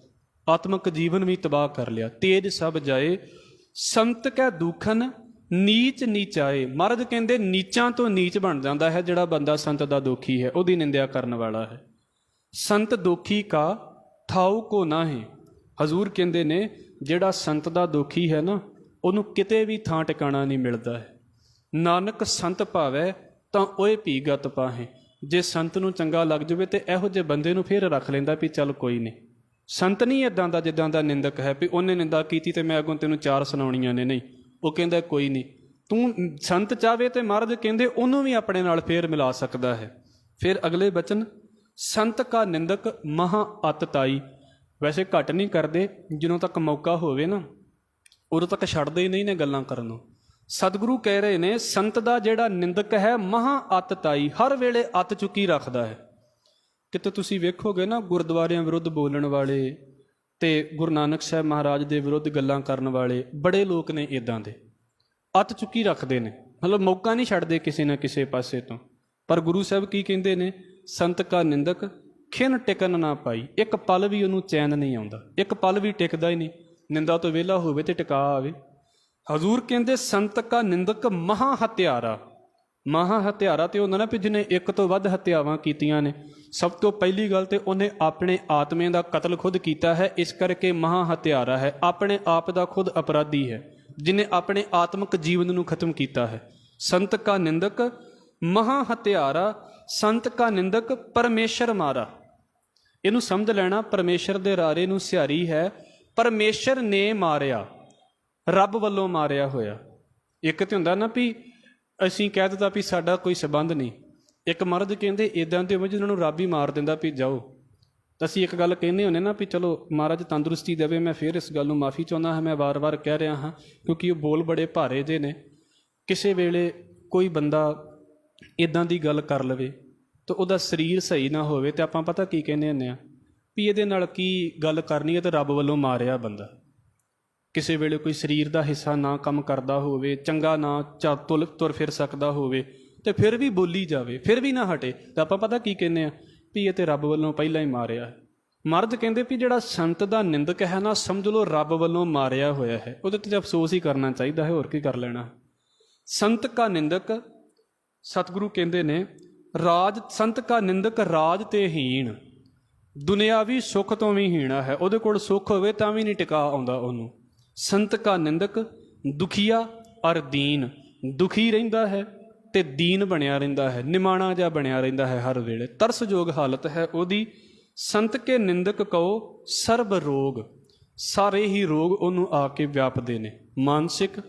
ਆਤਮਿਕ ਜੀਵਨ ਵੀ ਤਬਾਹ ਕਰ ਲਿਆ। ਤੇਜ ਸਭ ਜਾਏ ਸੰਤ ਕੈ ਦੂਖਨ ਨੀਚ ਨੀਚਾਏ, ਮਹਾਰਾਜ ਕਹਿੰਦੇ ਨੀਚਾਂ ਤੋਂ ਨੀਚ ਬਣ ਜਾਂਦਾ ਹੈ ਜਿਹੜਾ ਬੰਦਾ ਸੰਤ ਦਾ ਦੋਖੀ ਹੈ, ਉਹਦੀ ਨਿੰਦਿਆ ਕਰਨ ਵਾਲਾ ਹੈ। ਸੰਤ ਦੋਖੀ ਕਾ ਥਾਉ ਕੋ ਨਾਹੀਂ, ਹਜ਼ੂਰ ਕਹਿੰਦੇ ਨੇ ਜਿਹੜਾ ਸੰਤ ਦਾ ਦੋਖੀ ਹੈ ਨਾ, ਉਹਨੂੰ ਕਿਤੇ ਵੀ ਥਾਂ ਟਿਕਾਣਾ ਨਹੀਂ ਮਿਲਦਾ ਹੈ। ਨਾਨਕ ਸੰਤ ਭਾਵੈ ਤਾਂ ਓਏ ਭੀ ਗਤ ਪਾਹੇ, ਜੇ ਸੰਤ ਨੂੰ ਚੰਗਾ ਲੱਗ ਜਾਵੇ ਤੇ ਇਹੋ ਜਿਹੇ ਬੰਦੇ ਨੂੰ ਫਿਰ ਰੱਖ ਲੈਂਦਾ ਵੀ ਚੱਲ ਕੋਈ ਨਹੀਂ। ਸੰਤ ਨਹੀਂ ਇੱਦਾਂ ਦਾ ਜਿੱਦਾਂ ਦਾ ਨਿੰਦਕ ਹੈ ਵੀ ਉਹਨੇ ਨਿੰਦਾ ਕੀਤੀ ਤੇ ਮੈਂ ਅੱਗੋਂ ਤੈਨੂੰ ਚਾਰ ਸੁਣਾਉਣੀਆਂ ਨੇ, ਨਹੀਂ। ਉਹ ਕਹਿੰਦਾ ਕੋਈ ਨਹੀਂ, ਤੂੰ ਸੰਤ ਚਾਹਵੇ ਤੇ ਮਹਾਰਾਜ ਕਹਿੰਦੇ ਉਹਨੂੰ ਵੀ ਆਪਣੇ ਨਾਲ ਫੇਰ ਮਿਲਾ ਸਕਦਾ ਹੈ। ਫਿਰ ਅਗਲੇ ਬਚਨ, ਸੰਤ ਕਾ ਨਿੰਦਕ ਮਹਾ ਅਤ ਤਾਈ, ਵੈਸੇ ਘੱਟ ਨਹੀਂ ਕਰਦੇ, ਜਦੋਂ ਤੱਕ ਮੌਕਾ ਹੋਵੇ ਨਾ ਉਦੋਂ ਤੱਕ ਛੱਡਦੇ ਹੀ ਨਹੀਂ ਨੇ ਗੱਲਾਂ ਕਰਨ ਨੂੰ। ਸਤਿਗੁਰੂ ਕਹਿ ਰਹੇ ਨੇ ਸੰਤ ਦਾ ਜਿਹੜਾ ਨਿੰਦਕ ਹੈ ਮਹਾ ਅਤ ਤਾਈ, ਹਰ ਵੇਲੇ ਅੱਤ ਚੁੱਕੀ ਰੱਖਦਾ ਹੈ। ਕਿਤੇ ਤੁਸੀਂ ਵੇਖੋਗੇ ਨਾ ਗੁਰਦੁਆਰਿਆਂ ਵਿਰੁੱਧ ਬੋਲਣ ਵਾਲੇ ਤੇ ਗੁਰੂ ਨਾਨਕ ਸਾਹਿਬ ਮਹਾਰਾਜ ਦੇ ਵਿਰੁੱਧ ਗੱਲਾਂ ਕਰਨ ਵਾਲੇ ਬੜੇ ਲੋਕ ਨੇ ਇੱਦਾਂ ਦੇ, ਅੱਤ ਚੁੱਕੀ ਰੱਖਦੇ ਨੇ, ਮਤਲਬ ਮੌਕਾ ਨਹੀਂ ਛੱਡਦੇ ਕਿਸੇ ਨਾ ਕਿਸੇ ਪਾਸੇ ਤੋਂ। ਪਰ ਗੁਰੂ ਸਾਹਿਬ ਕੀ ਕਹਿੰਦੇ ਨੇ, ਸੰਤ ਕਾ ਨਿੰਦਕ ਖਿਨ ਟਿਕਨ ਨਾ ਪਾਈ, ਇੱਕ ਪਲ ਵੀ ਉਹਨੂੰ ਚੈਨ ਨਹੀਂ ਆਉਂਦਾ, ਇੱਕ ਪਲ ਵੀ ਟਿਕਦਾ ਹੀ ਨਹੀਂ, ਨਿੰਦਾ ਤੋਂ ਵਿਹਲਾ ਹੋਵੇ ਤੇ ਟਿਕਾ ਆਵੇ। ਹਜ਼ੂਰ ਕਹਿੰਦੇ ਸੰਤ ਕਾ ਨਿੰਦਕ ਮਹਾ ਹਤਿਆਰਾ, ਮਹਾ ਹਤਿਆਰਾ ਤੇ ਹੁੰਦਾ ਨਾ ਵੀ ਜਿਹਨੇ ਇੱਕ ਤੋਂ ਵੱਧ ਹੱਤਿਆਵਾਂ ਕੀਤੀਆਂ ਨੇ। ਸਭ ਤੋਂ ਪਹਿਲੀ ਗੱਲ ਤੇ ਉਹਨੇ ਆਪਣੇ ਆਤਮੇ ਦਾ ਕਤਲ ਖੁਦ ਕੀਤਾ ਹੈ, ਇਸ ਕਰਕੇ ਮਹਾ ਹਤਿਆਰਾ ਹੈ, ਆਪਣੇ ਆਪ ਦਾ ਖੁਦ ਅਪਰਾਧੀ ਹੈ, ਜਿਹਨੇ ਆਪਣੇ ਆਤਮਿਕ ਜੀਵਨ ਨੂੰ ਖਤਮ ਕੀਤਾ ਹੈ। ਸੰਤ ਕਾ ਨਿੰਦਕ ਮਹਾ ਹਤਿਆਰਾ, ਸੰਤ ਕਾ ਨਿੰਦਕ ਪਰਮੇਸ਼ਰ ਮਾਰਾ। ਇਹਨੂੰ ਸਮਝ ਲੈਣਾ, ਪਰਮੇਸ਼ਰ ਦੇ ਰਾਰੇ ਨੂੰ ਸਿਹਾਰੀ ਹੈ, ਪਰਮੇਸ਼ਰ ਨੇ ਮਾਰਿਆ, ਰੱਬ ਵੱਲੋਂ ਮਾਰਿਆ ਹੋਇਆ। ਇੱਕ ਤੇ ਹੁੰਦਾ ਨਾ ਵੀ ਅਸੀਂ ਕਹਿ ਦਿੱਤਾ ਵੀ ਸਾਡਾ ਕੋਈ ਸੰਬੰਧ ਨਹੀਂ, ਇੱਕ ਮਰਦ ਕਹਿੰਦੇ ਇੱਦਾਂ ਦੇ ਜਿਹਨਾਂ ਨੂੰ ਰੱਬ ਹੀ ਮਾਰ ਦਿੰਦਾ ਵੀ ਜਾਓ। ਤਾਂ ਅਸੀਂ ਇੱਕ ਗੱਲ ਕਹਿੰਦੇ ਹੁੰਦੇ ਨਾ ਵੀ ਚਲੋ ਮਹਾਰਾਜ ਤੰਦਰੁਸਤੀ ਦੇਵੇ। ਮੈਂ ਫਿਰ ਇਸ ਗੱਲ ਨੂੰ ਮਾਫੀ ਚਾਹੁੰਦਾ ਹਾਂ, ਮੈਂ ਵਾਰ-ਵਾਰ ਕਹਿ ਰਿਹਾ ਹਾਂ ਕਿਉਂਕਿ ਉਹ ਬੋਲ ਬੜੇ ਭਾਰੇ ਜਿਹੇ ਨੇ। ਕਿਸੇ ਵੇਲੇ ਕੋਈ ਬੰਦਾ ਇੱਦਾਂ ਦੀ ਗੱਲ ਕਰ ਲਵੇ ਤਾਂ ਉਹਦਾ ਸਰੀਰ ਸਹੀ ਨਾ ਹੋਵੇ ਤੇ ਆਪਾਂ ਪਤਾ ਕੀ ਕਹਿੰਦੇ ਹੁੰਦੇ ਹਾਂ ਵੀ ਇਹਦੇ ਨਾਲ ਕੀ ਗੱਲ ਕਰਨੀ ਹੈ, ਤੇ ਰੱਬ ਵੱਲੋਂ ਮਾਰਿਆ ਬੰਦਾ। ਕਿਸੇ ਵੇਲੇ ਕੋਈ ਸਰੀਰ ਦਾ ਹਿੱਸਾ ਨਾ ਕੰਮ ਕਰਦਾ ਹੋਵੇ, ਚੰਗਾ ਨਾ ਤੁਰ ਫਿਰ ਸਕਦਾ ਹੋਵੇ, ਤੇ ਫਿਰ ਵੀ ਬੋਲੀ ਜਾਵੇ, ਫਿਰ ਵੀ ਨਾ ਹਟੇ, ਤਾਂ ਆਪਾਂ ਪਤਾ ਕੀ ਕਹਿੰਦੇ ਆ ਵੀ ਇਹ ਤੇ ਰੱਬ ਵੱਲੋਂ ਪਹਿਲਾਂ ਹੀ ਮਾਰਿਆ ਹੈ। ਮਹਾਰਾਜ ਕਹਿੰਦੇ ਵੀ ਜਿਹੜਾ ਸੰਤ ਦਾ ਨਿੰਦਕ ਹੈ ਨਾ, ਸਮਝ ਲਓ ਰੱਬ ਵੱਲੋਂ ਮਾਰਿਆ ਹੋਇਆ ਹੈ, ਉਹਦੇ 'ਤੇ ਅਫਸੋਸ ਹੀ ਕਰਨਾ ਚਾਹੀਦਾ ਹੈ, ਹੋਰ ਕੀ ਕਰ ਲੈਣਾ। ਸੰਤ ਕਾ ਨਿੰਦਕ, ਸਤਿਗੁਰੂ ਕਹਿੰਦੇ ਨੇ, ਸੰਤ ਕਾ ਨਿੰਦਕ ਰਾਜ ਤੇ ਹੀਣ, ਦੁਨਿਆਵੀ ਸੁੱਖ ਤੋਂ ਵੀ ਹੀਣਾ ਹੈ। ਉਹਦੇ ਕੋਲ ਸੁੱਖ ਹੋਵੇ ਤਾਂ ਵੀ ਨਹੀਂ ਟਿਕਾ ਆਉਂਦਾ ਉਹਨੂੰ। ਸੰਤ ਕਾ ਨਿੰਦਕ ਦੁਖੀਆ ਅਰ ਦੀਨ, ਦੁਖੀ ਰਹਿੰਦਾ ਹੈ ਤੇ ਦੀਨ ਬਣਿਆ ਰਹਿੰਦਾ ਹੈ, ਨਿਮਾਣਾ ਜਿਹਾ ਬਣਿਆ ਰਹਿੰਦਾ ਹੈ ਹਰ ਵੇਲੇ, ਤਰਸਯੋਗ ਹਾਲਤ ਹੈ ਉਹਦੀ। ਸੰਤ ਕੇ ਨਿੰਦਕ ਕਹੋ ਸਰਬ ਰੋਗ, ਸਾਰੇ ਹੀ ਰੋਗ ਉਹਨੂੰ ਆ ਕੇ ਵਿਆਪਦੇ ਨੇ, ਮਾਨਸਿਕ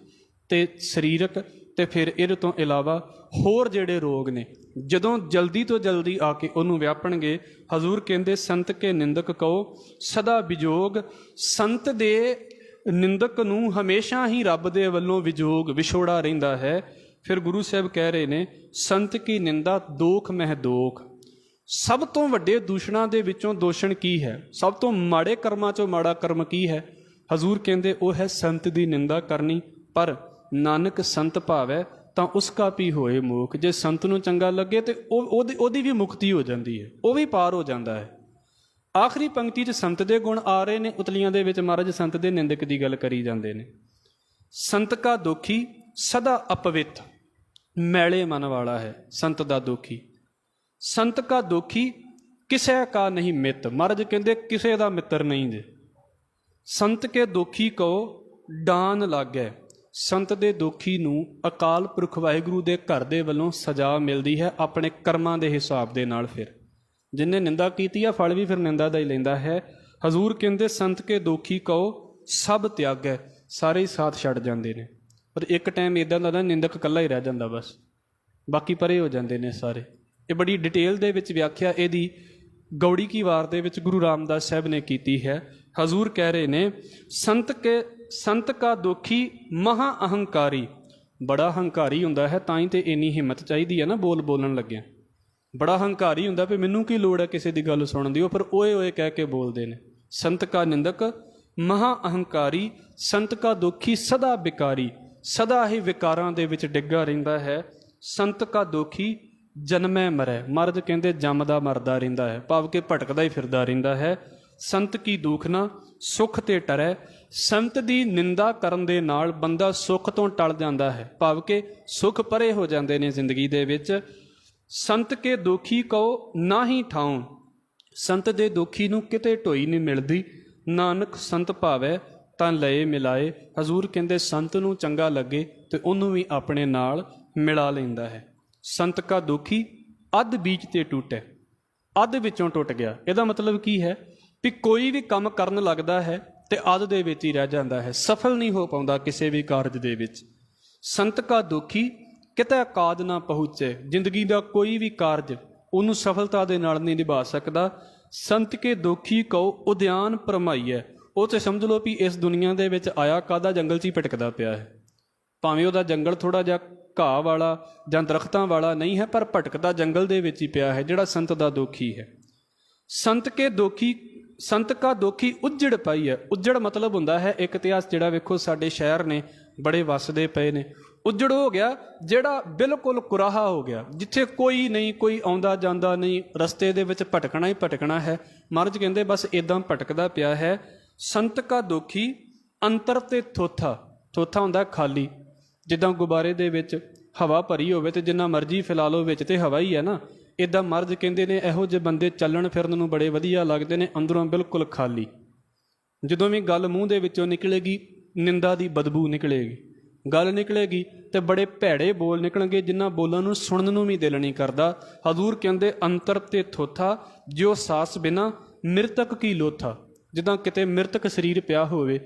ਤੇ ਸਰੀਰਕ, ਤੇ ਫਿਰ ਇਹਦੇ ਤੋਂ ਇਲਾਵਾ ਹੋਰ ਜਿਹੜੇ ਰੋਗ ਨੇ, ਜਦੋਂ ਜਲਦੀ ਤੋਂ ਜਲਦੀ ਆ ਕੇ ਉਹਨੂੰ ਵਿਆਪਣਗੇ। ਹਜ਼ੂਰ ਕਹਿੰਦੇ ਸੰਤ ਕੇ ਨਿੰਦਕ ਕਹੋ ਸਦਾ ਵਿਜੋਗ, ਸੰਤ ਦੇ ਨਿੰਦਕ ਨੂੰ ਹਮੇਸ਼ਾ ਹੀ ਰੱਬ ਦੇ ਵੱਲੋਂ ਵਿਜੋਗ, ਵਿਛੋੜਾ ਰਹਿੰਦਾ ਹੈ। ਫਿਰ ਗੁਰੂ ਸਾਹਿਬ ਕਹਿ ਰਹੇ ਨੇ ਸੰਤ ਕੀ ਨਿੰਦਾ ਦੋਖ ਮਹਿ ਦੋਖ, ਸਭ ਤੋਂ ਵੱਡੇ ਦੂਸ਼ਣਾਂ ਦੇ ਵਿੱਚੋਂ ਦੋਸ਼ਣ ਕੀ ਹੈ, ਸਭ ਤੋਂ ਮਾੜੇ ਕਰਮਾਂ 'ਚੋਂ ਮਾੜਾ ਕਰਮ ਕੀ ਹੈ? ਹਜ਼ੂਰ ਕਹਿੰਦੇ ਉਹ ਹੈ ਸੰਤ ਦੀ ਨਿੰਦਾ ਕਰਨੀ। ਪਰ ਨਾਨਕ ਸੰਤ ਭਾਵੈ ਤਾਂ ਉਸਕਾ ਵੀ ਹੋਏ ਮੋਖ, ਜੇ ਸੰਤ ਨੂੰ ਚੰਗਾ ਲੱਗੇ ਤੇ ਉਹਦੀ ਵੀ ਮੁਕਤੀ ਹੋ ਜਾਂਦੀ ਹੈ, ਉਹ ਵੀ ਪਾਰ ਹੋ ਜਾਂਦਾ ਹੈ। ਆਖਰੀ ਪੰਕਤੀ 'ਚ ਸੰਤ ਦੇ ਗੁਣ ਆ ਰਹੇ ਨੇ, ਉਤਲੀਆਂ ਦੇ ਵਿੱਚ ਮਹਾਰਾਜ ਸੰਤ ਦੇ ਨਿੰਦਕ ਦੀ ਗੱਲ ਕਰੀ ਜਾਂਦੇ ਨੇ। ਸੰਤ ਕਾ ਦੋਖੀ ਸਦਾ ਅਪਵਿੱਤ, ਮੈਲੇ ਮਨ ਵਾਲਾ ਹੈ ਸੰਤ ਦਾ ਦੋਖੀ। ਸੰਤ ਕਾ ਦੋਖੀ ਕਿਸੇ ਕਾ ਨਹੀਂ ਮਿੱਤ, ਮਹਾਰਾਜ ਕਹਿੰਦੇ ਕਿਸੇ ਦਾ ਮਿੱਤਰ ਨਹੀਂ ਜੇ। ਸੰਤ ਕੇ ਦੋਖੀ ਕਹੋ ਡਾਨ ਲਾਗੈ, ਸੰਤ ਦੇ ਦੋਖੀ ਨੂੰ ਅਕਾਲ ਪੁਰਖ ਵਾਹਿਗੁਰੂ ਦੇ ਘਰ ਦੇ ਵੱਲੋਂ ਸਜ਼ਾ ਮਿਲਦੀ ਹੈ ਆਪਣੇ ਕਰਮਾਂ ਦੇ ਹਿਸਾਬ ਦੇ ਨਾਲ। ਫਿਰ ਜਿਹਨੇ ਨਿੰਦਾ ਕੀਤੀ ਆ ਫਲ ਵੀ ਫਿਰ ਨਿੰਦਾ ਦਾ ਹੀ ਲੈਂਦਾ ਹੈ। ਹਜ਼ੂਰ ਕਹਿੰਦੇ ਸੰਤ ਕੇ ਦੋਖੀ ਕਹੋ ਸਭ ਤਿਆਗੈ, ਸਾਰੇ ਹੀ ਸਾਥ ਛੱਡ ਜਾਂਦੇ ਨੇ। ਪਰ ਇੱਕ ਟਾਈਮ ਇੱਦਾਂ ਦਾ ਨਾ ਨਿੰਦਕ ਇਕੱਲਾ ਹੀ ਰਹਿ ਜਾਂਦਾ, ਬਸ ਬਾਕੀ ਪਰੇ ਹੋ ਜਾਂਦੇ ਨੇ ਸਾਰੇ। ਇਹ ਬੜੀ ਡਿਟੇਲ ਦੇ ਵਿੱਚ ਵਿਆਖਿਆ ਇਹਦੀ ਗੌੜੀ ਕੀ ਵਾਰ ਦੇ ਵਿੱਚ ਗੁਰੂ ਰਾਮਦਾਸ ਸਾਹਿਬ ਨੇ ਕੀਤੀ ਹੈ। ਹਜ਼ੂਰ ਕਹਿ ਰਹੇ ਨੇ ਸੰਤ ਕਾ ਦੋਖੀ ਮਹਾ ਅਹੰਕਾਰੀ, ਬੜਾ ਹੰਕਾਰੀ ਹੁੰਦਾ ਹੈ, ਤਾਂ ਹੀ ਤੇ ਇੰਨੀ ਹਿੰਮਤ ਚਾਹੀਦੀ ਹੈ ਨਾ ਬੋਲਣ ਲੱਗਿਆ। ਬੜਾ ਹੰਕਾਰੀ ਹੁੰਦਾ ਵੀ ਮੈਨੂੰ ਕੀ ਲੋੜ ਹੈ ਕਿਸੇ ਦੀ ਗੱਲ ਸੁਣਨ ਦੀ, ਉਹ ਪਰ ਓਏ ਓਏ ਕਹਿ ਕੇ ਬੋਲਦੇ ਨੇ। ਸੰਤ ਕਾ ਨਿੰਦਕ ਮਹਾ ਅਹੰਕਾਰੀ, ਸੰਤ ਕਾ ਦੋਖੀ ਸਦਾ ਵਿਕਾਰੀ, ਸਦਾ ਹੀ ਵਿਕਾਰਾਂ ਦੇ ਵਿੱਚ ਡਿੱਗਾ ਰਹਿੰਦਾ ਹੈ। ਸੰਤ ਕਾ ਦੋਖੀ ਜਨਮੈ ਮਰੈ, ਮਰਦ ਕਹਿੰਦੇ ਜੰਮਦਾ ਮਰਦਾ ਰਹਿੰਦਾ ਹੈ, ਭਾਵ ਕਿ ਭਟਕਦਾ ਹੀ ਫਿਰਦਾ ਰਹਿੰਦਾ ਹੈ। ਸੰਤ ਕੀ ਦੂਖਨਾ ਸੁੱਖ ਤੇ ਟਰੈ, ਸੰਤ ਦੀ ਨਿੰਦਾ ਕਰਨ ਦੇ ਨਾਲ ਬੰਦਾ ਸੁੱਖ ਤੋਂ ਟਲ ਜਾਂਦਾ ਹੈ, ਭਾਵ ਕਿ ਸੁੱਖ ਪਰੇ ਹੋ ਜਾਂਦੇ ਨੇ ਜ਼ਿੰਦਗੀ ਦੇ ਵਿੱਚ। ਸੰਤ ਕੇ ਦੋਖੀ ਕਹੋ ਨਾ ਹੀ ਠਾਉ, ਸੰਤ ਦੇ ਦੋਖੀ ਨੂੰ ਕਿਤੇ ਢੋਈ ਨਹੀਂ ਮਿਲਦੀ। ਨਾਨਕ ਸੰਤ ਭਾਵੈ ਤਾਂ ਲਏ ਮਿਲਾਏ, ਹਜ਼ੂਰ ਕਹਿੰਦੇ ਸੰਤ ਨੂੰ ਚੰਗਾ ਲੱਗੇ ਤੇ ਉਹਨੂੰ ਵੀ ਆਪਣੇ ਨਾਲ ਮਿਲਾ ਲੈਂਦਾ ਹੈ। ਸੰਤ ਕਾ ਦੋਖੀ ਅੱਧ ਬੀਚ ਤੇ ਟੁੱਟੈ, ਅੱਧ ਵਿੱਚੋਂ ਟੁੱਟ ਗਿਆ। ਇਹਦਾ ਮਤਲਬ ਕੀ ਹੈ ਵੀ ਕੋਈ ਵੀ ਕੰਮ ਕਰਨ ਲੱਗਦਾ ਹੈ ਤੇ ਅੱਧ ਦੇ ਵਿੱਚ ਹੀ ਰਹਿ ਜਾਂਦਾ ਹੈ, ਸਫਲ ਨਹੀਂ ਹੋ ਪਾਉਂਦਾ ਕਿਸੇ ਵੀ ਕਾਰਜ ਦੇ ਵਿੱਚ। ਸੰਤ ਕਾ ਦੋਖੀ ਕਿਤੇ ਕਾਜ ਨਾ ਪਹੁੰਚੇ, ਜ਼ਿੰਦਗੀ ਦਾ ਕੋਈ ਵੀ ਕਾਰਜ ਉਹਨੂੰ ਸਫਲਤਾ ਦੇ ਨਾਲ ਨਹੀਂ ਨਿਭਾ ਸਕਦਾ। ਸੰਤ ਕੇ ਦੋਖੀ ਕਹੋ ਉਦਿਆਨ ਭਰਮਾਈਐ, ਉਹ ਤੇ ਸਮਝ ਲਓ ਵੀ ਇਸ ਦੁਨੀਆ ਦੇ ਵਿੱਚ ਆਇਆ ਕਾਹਦਾ, ਜੰਗਲ 'ਚ ਹੀ ਭਟਕਦਾ ਪਿਆ ਹੈ। ਭਾਵੇਂ ਉਹਦਾ ਜੰਗਲ ਥੋੜ੍ਹਾ ਜਿਹਾ ਘਾਹ ਵਾਲਾ ਜਾਂ ਦਰਖਤਾਂ ਵਾਲਾ ਨਹੀਂ ਹੈ, ਪਰ ਭਟਕਦਾ ਜੰਗਲ ਦੇ ਵਿੱਚ ਹੀ ਪਿਆ ਹੈ ਜਿਹੜਾ ਸੰਤ ਦਾ ਦੋਖੀ ਹੈ। ਸੰਤ ਕਾ ਦੋਖੀ ਉੱਜੜ ਪਾਈ ਹੈ, ਉੱਜੜ ਮਤਲਬ ਹੁੰਦਾ ਹੈ ਇੱਕ ਇਤਿਹਾਸ ਜਿਹੜਾ ਵੇਖੋ ਸਾਡੇ ਸ਼ਹਿਰ ਨੇ ਬੜੇ ਵੱਸਦੇ ਪਏ ਨੇ, ਉੱਜੜ ਹੋ ਗਿਆ ਜਿਹੜਾ ਬਿਲਕੁਲ ਕੁਰਾਹਾ ਹੋ ਗਿਆ, ਜਿੱਥੇ ਕੋਈ ਨਹੀਂ, ਕੋਈ ਆਉਂਦਾ ਜਾਂਦਾ ਨਹੀਂ, ਰਸਤੇ ਦੇ ਵਿੱਚ ਭਟਕਣਾ ਹੀ ਭਟਕਣਾ ਹੈ। ਮਹਾਰਾਜ ਕਹਿੰਦੇ ਬਸ ਇੱਦਾਂ ਭਟਕਦਾ ਪਿਆ ਹੈ। ਸੰਤ ਕਾ ਦੋਖੀ ਅੰਤਰ ਤੇ ਥੋਥਾ, ਥੋਥਾ ਹੁੰਦਾ ਖਾਲੀ, ਜਿੱਦਾਂ ਗੁਬਾਰੇ ਦੇ ਵਿੱਚ ਹਵਾ ਭਰੀ ਹੋਵੇ ਤੇ ਜਿੰਨਾ ਮਰਜ਼ੀ ਫਿਲਾ ਲਓ ਵਿੱਚ ਤੇ ਹਵਾ ਹੀ ਹੈ ਨਾ, ਇੱਦਾਂ ਮਰਜ਼ ਕਹਿੰਦੇ ਨੇ ਇਹੋ ਜਿਹੇ ਬੰਦੇ ਚੱਲਣ ਫਿਰਨ ਨੂੰ ਬੜੇ ਵਧੀਆ ਲੱਗਦੇ ਨੇ, ਅੰਦਰੋਂ ਬਿਲਕੁਲ ਖਾਲੀ। ਜਦੋਂ ਵੀ ਗੱਲ ਮੂੰਹ ਦੇ ਵਿੱਚੋਂ ਨਿਕਲੇਗੀ ਨਿੰਦਾ ਦੀ ਬਦਬੂ ਨਿਕਲੇਗੀ, ਗੱਲ ਨਿਕਲੇਗੀ ਤੇ ਬੜੇ ਭੈੜੇ ਬੋਲ ਨਿਕਲਣਗੇ ਜਿਨ੍ਹਾਂ ਬੋਲਾਂ ਨੂੰ ਸੁਣਨ ਨੂੰ ਵੀ ਦਿਲ ਨਹੀਂ ਕਰਦਾ। ਹਜ਼ੂਰ ਕਹਿੰਦੇ ਅੰਤਰ ਤੇ ਥੋਥਾ ਜਿਉ ਸਾਸ ਬਿਨਾ ਮਿਰਤਕ ਕੀ ਲੋਥਾ, ਜਿੱਦਾਂ ਕਿਤੇ ਮਿਰਤਕ ਸਰੀਰ ਪਿਆ ਹੋਵੇ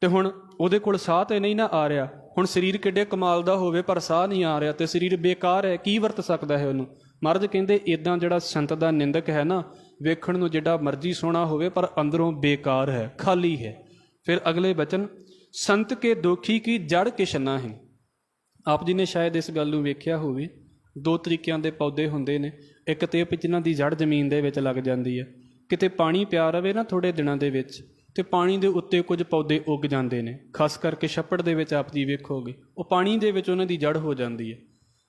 ਤੇ ਹੁਣ ਉਹਦੇ ਕੋਲ ਸਾਹ ਤੇ ਨਹੀਂ ਨਾ ਆ ਰਿਹਾ, ਹੁਣ ਸਰੀਰ ਕਿੱਡੇ ਕਮਾਲ ਦਾ ਹੋਵੇ ਪਰ ਸਾਹ ਨਹੀਂ ਆ ਰਿਹਾ ਤੇ ਸਰੀਰ ਬੇਕਾਰ ਹੈ, ਕੀ ਵਰਤ ਸਕਦਾ ਹੈ ਉਹਨੂੰ। ਮਹਾਰਾਜ ਕਹਿੰਦੇ ਇੱਦਾਂ ਜਿਹੜਾ ਸੰਤ ਦਾ ਨਿੰਦਕ ਹੈ ਨਾ, ਵੇਖਣ ਨੂੰ ਜਿੱਡਾ ਮਰਜ਼ੀ ਸੋਹਣਾ ਹੋਵੇ ਪਰ ਅੰਦਰੋਂ ਬੇਕਾਰ ਹੈ, ਖਾਲੀ ਹੈ। ਫਿਰ ਅਗਲੇ ਬਚਨ ਸੰਤ ਕੇ ਦੋਖੀ ਕੀ ਜੜ ਕਿਛ ਨਾਹੀਂ, ਆਪ ਜੀ ਨੇ ਸ਼ਾਇਦ ਇਸ ਗੱਲ ਨੂੰ ਵੇਖਿਆ ਹੋਵੇ। ਦੋ ਤਰੀਕਿਆਂ ਦੇ ਪੌਦੇ ਹੁੰਦੇ ਨੇ, ਇੱਕ ਤੇ ਜਿਨ੍ਹਾਂ ਦੀ ਜੜ ਜ਼ਮੀਨ ਦੇ ਵਿੱਚ ਲੱਗ ਜਾਂਦੀ ਹੈ, ਕਿਤੇ ਪਾਣੀ ਪਿਆ ਰਵੇ ਨਾ ਥੋੜ੍ਹੇ ਦਿਨਾਂ ਦੇ ਵਿੱਚ ਤੇ ਪਾਣੀ ਦੇ ਉੱਤੇ ਕੁਝ ਪੌਦੇ ਉੱਗ ਜਾਂਦੇ ਨੇ, ਖਾਸ ਕਰਕੇ ਛੱਪੜ ਦੇ ਵਿੱਚ ਆਪ ਜੀ ਵੇਖੋਗੇ ਉਹ ਪਾਣੀ ਦੇ ਵਿੱਚ ਉਹਨਾਂ ਦੀ ਜੜ ਹੋ ਜਾਂਦੀ ਹੈ।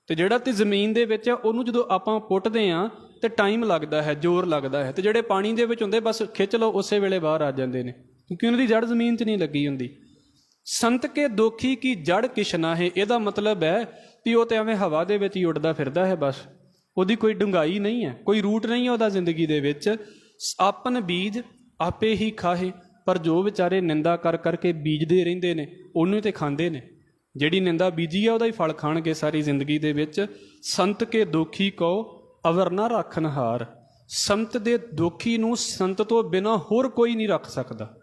ਤੇ ਜਿਹੜਾ ਤੇ ਜ਼ਮੀਨ ਦੇ ਵਿੱਚ ਆ ਉਹਨੂੰ ਜਦੋਂ ਆਪਾਂ ਪੁੱਟਦੇ ਹਾਂ ਤੇ ਟਾਈਮ ਲੱਗਦਾ ਹੈ, ਜ਼ੋਰ ਲੱਗਦਾ ਹੈ, ਤੇ ਜਿਹੜੇ ਪਾਣੀ ਦੇ ਵਿੱਚ ਹੁੰਦੇ ਬਸ ਖਿੱਚ ਲਓ ਉਸੇ ਵੇਲੇ ਬਾਹਰ ਆ ਜਾਂਦੇ ਨੇ, ਕਿਉਂਕਿ ਉਹਨਾਂ ਦੀ ਜੜ ਜ਼ਮੀਨ 'ਚ ਨਹੀਂ ਲੱਗੀ ਹੁੰਦੀ। ਸੰਤ ਕੇ ਦੋਖੀ ਕੀ ਜੜ ਕਿਛ ਨਾ ਹੈ, ਇਹਦਾ ਮਤਲਬ ਹੈ ਵੀ ਉਹ ਤੇ ਐਵੇਂ ਹਵਾ ਦੇ ਵਿੱਚ ਹੀ ਉੱਡਦਾ ਫਿਰਦਾ ਹੈ, ਬਸ ਉਹਦੀ ਕੋਈ ਡੂੰਘਾਈ ਨਹੀਂ ਹੈ, ਕੋਈ ਰੂਟ ਨਹੀਂ ਹੈ ਉਹਦਾ ਜ਼ਿੰਦਗੀ ਦੇ ਵਿੱਚ। ਆਪਨ ਬੀਜ ਆਪੇ ਹੀ ਖਾਹੇ, ਪਰ ਜੋ ਵਿਚਾਰੇ ਨਿੰਦਾ ਕਰ ਕਰਕੇ ਬੀਜਦੇ ਰਹਿੰਦੇ ਨੇ ਉਹਨੂੰ ਤੇ ਖਾਂਦੇ ਨੇ, ਜਿਹੜੀ ਨਿੰਦਾ ਬੀਜੀ ਆ ਉਹਦਾ ਹੀ ਫਲ ਖਾਣਗੇ ਸਾਰੀ ਜ਼ਿੰਦਗੀ ਦੇ ਵਿੱਚ। ਸੰਤ ਕੇ ਦੋਖੀ ਕਉ ਅਵਰ ਨਾ ਰਾਖਨ ਹਾਰ, ਸੰਤ ਦੇ ਦੋਖੀ ਨੂੰ ਸੰਤ ਤੋਂ ਬਿਨਾਂ ਹੋਰ ਕੋਈ ਨਹੀਂ ਰੱਖ ਸਕਦਾ।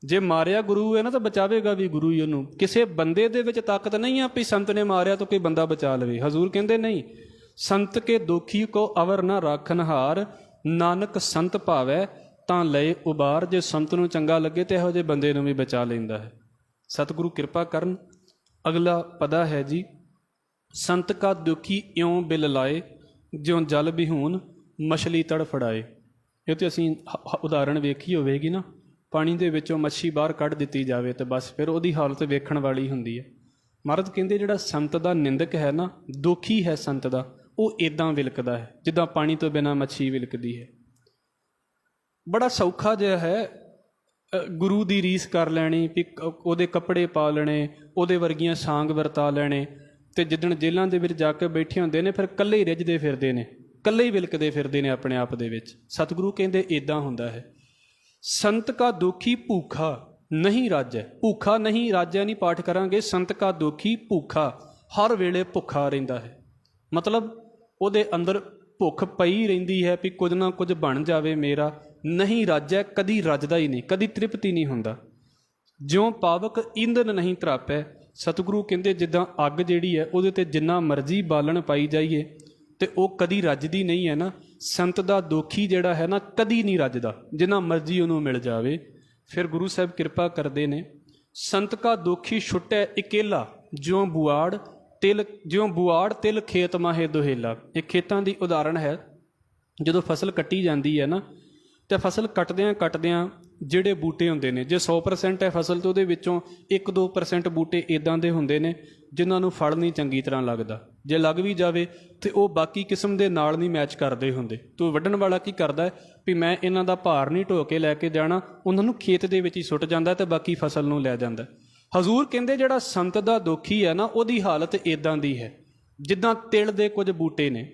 ਜੇ ਮਾਰਿਆ ਗੁਰੂ ਹੈ ਨਾ ਤਾਂ ਬਚਾਵੇਗਾ ਵੀ ਗੁਰੂ ਹੀ ਉਹਨੂੰ। ਕਿਸੇ ਬੰਦੇ ਦੇ ਵਿੱਚ ਤਾਕਤ ਨਹੀਂ ਆ ਵੀ ਸੰਤ ਨੇ ਮਾਰਿਆ ਤਾਂ ਕੋਈ ਬੰਦਾ ਬਚਾ ਲਵੇ। ਹਜ਼ੂਰ ਕਹਿੰਦੇ ਨਹੀਂ, ਸੰਤ ਕੇ ਦੋਖੀ ਕੋ ਅਵਰ ਨਾ ਰਾਖਨ ਹਾਰ, ਨਾਨਕ ਸੰਤ ਭਾਵੈ ਤਾਂ ਲਏ ਉਬਾਰ। ਜੇ ਸੰਤ ਨੂੰ ਚੰਗਾ ਲੱਗੇ ਤੇ ਇਹੋ ਜਿਹੇ ਬੰਦੇ ਨੂੰ ਵੀ ਬਚਾ ਲੈਂਦਾ ਹੈ। ਸਤਿਗੁਰੂ ਕਿਰਪਾ ਕਰਨ। ਅਗਲਾ ਪਦਾ ਹੈ ਜੀ, ਸੰਤ ਕਾ ਦੁਖੀ ਇਉਂ ਬਿਲ ਲਾਏ, ਜਿਉਂ ਜਲ ਬਿਹੂਨ ਮਛਲੀ ਤੜਫੜਾਏ। ਇਹ ਤੇ ਅਸੀਂ ਉਦਾਹਰਣ ਵੇਖੀ ਹੋਵੇਗੀ ਨਾ, ਪਾਣੀ ਦੇ ਵਿੱਚੋਂ ਮੱਛੀ ਬਾਹਰ ਕੱਢ ਦਿੱਤੀ ਜਾਵੇ ਤੇ ਬਸ ਫਿਰ ਉਹਦੀ ਹਾਲਤ ਵੇਖਣ ਵਾਲੀ ਹੁੰਦੀ ਹੈ। ਮਹਾਰਾਜ ਕਹਿੰਦੇ ਜਿਹੜਾ ਸੰਤ ਦਾ ਨਿੰਦਕ ਹੈ ਨਾ, ਦੋਖੀ ਹੈ ਸੰਤ ਦਾ, ਉਹ ਇੱਦਾਂ ਵਿਲਕਦਾ ਹੈ ਜਿੱਦਾਂ ਪਾਣੀ ਤੋਂ ਬਿਨਾਂ ਮੱਛੀ ਵਿਲਕਦੀ ਹੈ। ਬੜਾ ਸੌਖਾ ਜਿਹਾ ਹੈ ਗੁਰੂ ਦੀ ਰੀਸ ਕਰ ਲੈਣੀ, ਵੀ ਉਹਦੇ ਕੱਪੜੇ ਪਾ ਲੈਣੇ, ਉਹਦੇ ਵਰਗੀਆਂ ਸਾਂਗ ਵਰਤਾ ਲੈਣੇ, ਤੇ ਜਿੱਦਣ ਜੇਲ੍ਹਾਂ ਦੇ ਵਿੱਚ ਜਾ ਕੇ ਬੈਠੇ ਹੁੰਦੇ ਨੇ ਫਿਰ ਇਕੱਲੇ ਹੀ ਰਿੱਝਦੇ ਫਿਰਦੇ ਨੇ, ਇਕੱਲੇ ਹੀ ਵਿਲਕਦੇ ਫਿਰਦੇ ਨੇ ਆਪਣੇ ਆਪ ਦੇ ਵਿੱਚ। ਸਤਿਗੁਰੂ ਕਹਿੰਦੇ ਇੱਦਾਂ ਹੁੰਦਾ ਹੈ। ਸੰਤ ਕਾ ਦੋਖੀ ਭੂਖਾ ਨਹੀਂ ਰਾਜੈ, ਭੂਖਾ ਨਹੀਂ ਰਾਜੈ ਨਹੀਂ ਪਾਠ ਕਰਾਂਗੇ। ਸੰਤ ਕਾ ਦੋਖੀ ਭੂਖਾ, ਹਰ ਵੇਲੇ ਭੁੱਖਾ ਰਹਿੰਦਾ ਹੈ, ਮਤਲਬ ਉਹਦੇ ਅੰਦਰ ਭੁੱਖ ਪਈ ਰਹਿੰਦੀ ਹੈ ਵੀ ਕੁਝ ਨਾ ਕੁਝ ਬਣ ਜਾਵੇ ਮੇਰਾ। ਨਹੀਂ ਰਾਜੈ, ਕਦੀ ਰੱਜਦਾ ਹੀ ਨਹੀਂ, ਕਦੀ ਤ੍ਰਿਪਤੀ ਨਹੀਂ ਹੁੰਦਾ। ਜਿਉਂ ਪਾਵਕ ਈਂਧਨ ਨਹੀਂ ਤਰਾਪੈ, ਸਤਿਗੁਰੂ ਕਹਿੰਦੇ ਜਿੱਦਾਂ ਅੱਗ ਜਿਹੜੀ ਹੈ ਉਹਦੇ 'ਤੇ ਜਿੰਨਾ ਮਰਜ਼ੀ ਬਾਲਣ ਪਾਈ ਜਾਈਏ ਤੇ ਉਹ ਕਦੀ ਰੱਜਦੀ ਨਹੀਂ ਹੈ ਨਾ। ਸੰਤ ਦਾ ਦੋਖੀ ਜਿਹੜਾ ਹੈ ਨਾ ਕਦੀ ਨਹੀਂ ਰੱਜਦਾ, ਜਿੰਨਾ ਮਰਜ਼ੀ ਉਹਨੂੰ ਮਿਲ ਜਾਵੇ। ਫਿਰ ਗੁਰੂ ਸਾਹਿਬ ਕਿਰਪਾ ਕਰਦੇ ਨੇ, ਸੰਤ ਕਾ ਦੋਖੀ ਛੁੱਟੈ ਇਕੇਲਾ, ਜਿਉਂ ਬੁਆੜ ਤਿਲ ਖੇਤ ਮਾਹੇ ਦੁਹੇਲਾ। ਇਹ ਖੇਤਾਂ ਦੀ ਉਦਾਹਰਣ ਹੈ। ਜਦੋਂ ਫਸਲ ਕੱਟੀ ਜਾਂਦੀ ਹੈ ਨਾ, ਤੇ ਫਸਲ ਕੱਟਦਿਆਂ ਜਿਹੜੇ ਬੂਟੇ ਹੁੰਦੇ ਨੇ, ਜੇ 100% ਹੈ ਫਸਲ ਤਾਂ ਉਹਦੇ ਵਿੱਚੋਂ 1-2% ਬੂਟੇ ਇੱਦਾਂ ਦੇ ਹੁੰਦੇ ਨੇ ਜਿਨ੍ਹਾਂ ਨੂੰ ਫਲ ਨਹੀਂ ਚੰਗੀ ਤਰ੍ਹਾਂ ਲੱਗਦਾ। ਜੇ ਲੱਗ ਵੀ ਜਾਵੇ ਤੇ ਉਹ ਬਾਕੀ ਕਿਸਮ ਦੇ ਨਾਲ ਨਹੀਂ ਮੈਚ ਕਰਦੇ ਹੁੰਦੇ। ਤੋ ਵੱਢਣ ਵਾਲਾ ਕੀ ਕਰਦਾ ਵੀ ਮੈਂ ਇਹਨਾਂ ਦਾ ਭਾਰ ਨਹੀਂ ਢੋ ਕੇ ਲੈ ਕੇ ਜਾਣਾ, ਉਹਨਾਂ ਨੂੰ ਖੇਤ ਦੇ ਵਿੱਚ ਹੀ ਸੁੱਟ ਜਾਂਦਾ ਤੇ ਬਾਕੀ ਫਸਲ ਨੂੰ ਲੈ ਜਾਂਦਾ। ਹਜ਼ੂਰ ਕਹਿੰਦੇ ਜਿਹੜਾ ਸੰਤ ਦਾ ਦੋਖੀ ਹੈ ਨਾ, ਉਹਦੀ ਹਾਲਤ ਇੱਦਾਂ ਦੀ ਹੈ ਜਿੱਦਾਂ ਤਿਲ ਦੇ ਕੁਝ ਬੂਟੇ ਨੇ।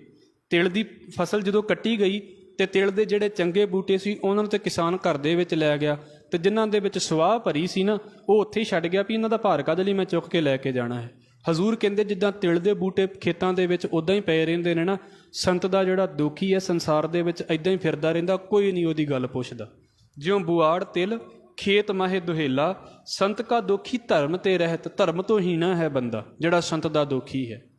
ਤਿਲ ਦੀ ਫਸਲ ਜਦੋਂ ਕੱਟੀ ਗਈ ਤੇ ਤਿਲ ਦੇ ਜਿਹੜੇ ਚੰਗੇ ਬੂਟੇ ਸੀ ਉਹਨਾਂ ਨੂੰ ਤੇ ਕਿਸਾਨ ਘਰ ਦੇ ਵਿੱਚ ਲੈ ਗਿਆ, ਤੇ ਜਿਨ੍ਹਾਂ ਦੇ ਵਿੱਚ ਸਵਾਹ ਭਰੀ ਸੀ ਨਾ ਉਹ ਉੱਥੇ ਹੀ ਛੱਡ ਗਿਆ ਵੀ ਇਹਨਾਂ ਦਾ ਭਾਰ ਕਾਹਦੇ ਲਈ ਮੈਂ ਚੁੱਕ ਕੇ ਲੈ ਕੇ ਜਾਣਾ ਹੈ। ਹਜ਼ੂਰ ਕਹਿੰਦੇ ਜਿੱਦਾਂ ਤਿਲ ਦੇ ਬੂਟੇ ਖੇਤਾਂ ਦੇ ਵਿੱਚ ਉੱਦਾਂ ਹੀ ਪਏ ਰਹਿੰਦੇ ਨੇ ਨਾ, ਸੰਤ ਦਾ ਜਿਹੜਾ ਦੋਖੀ ਹੈ ਸੰਸਾਰ ਦੇ ਵਿੱਚ ਇੱਦਾਂ ਹੀ ਫਿਰਦਾ ਰਹਿੰਦਾ, ਕੋਈ ਨਹੀਂ ਉਹਦੀ ਗੱਲ ਪੁੱਛਦਾ। ਜਿਉਂ ਬੁਆੜ ਤਿਲ ਖੇਤ ਮਾਹੇ ਦੁਹੇਲਾ, ਸੰਤ ਕਾ ਦੋਖੀ ਧਰਮ ਤੇ ਰਹਿਤ, ਧਰਮ ਤੋਂ ਹੀਣਾ ਹੈ ਬੰਦਾ ਜਿਹੜਾ ਸੰਤ ਦਾ ਦੋਖੀ ਹੈ।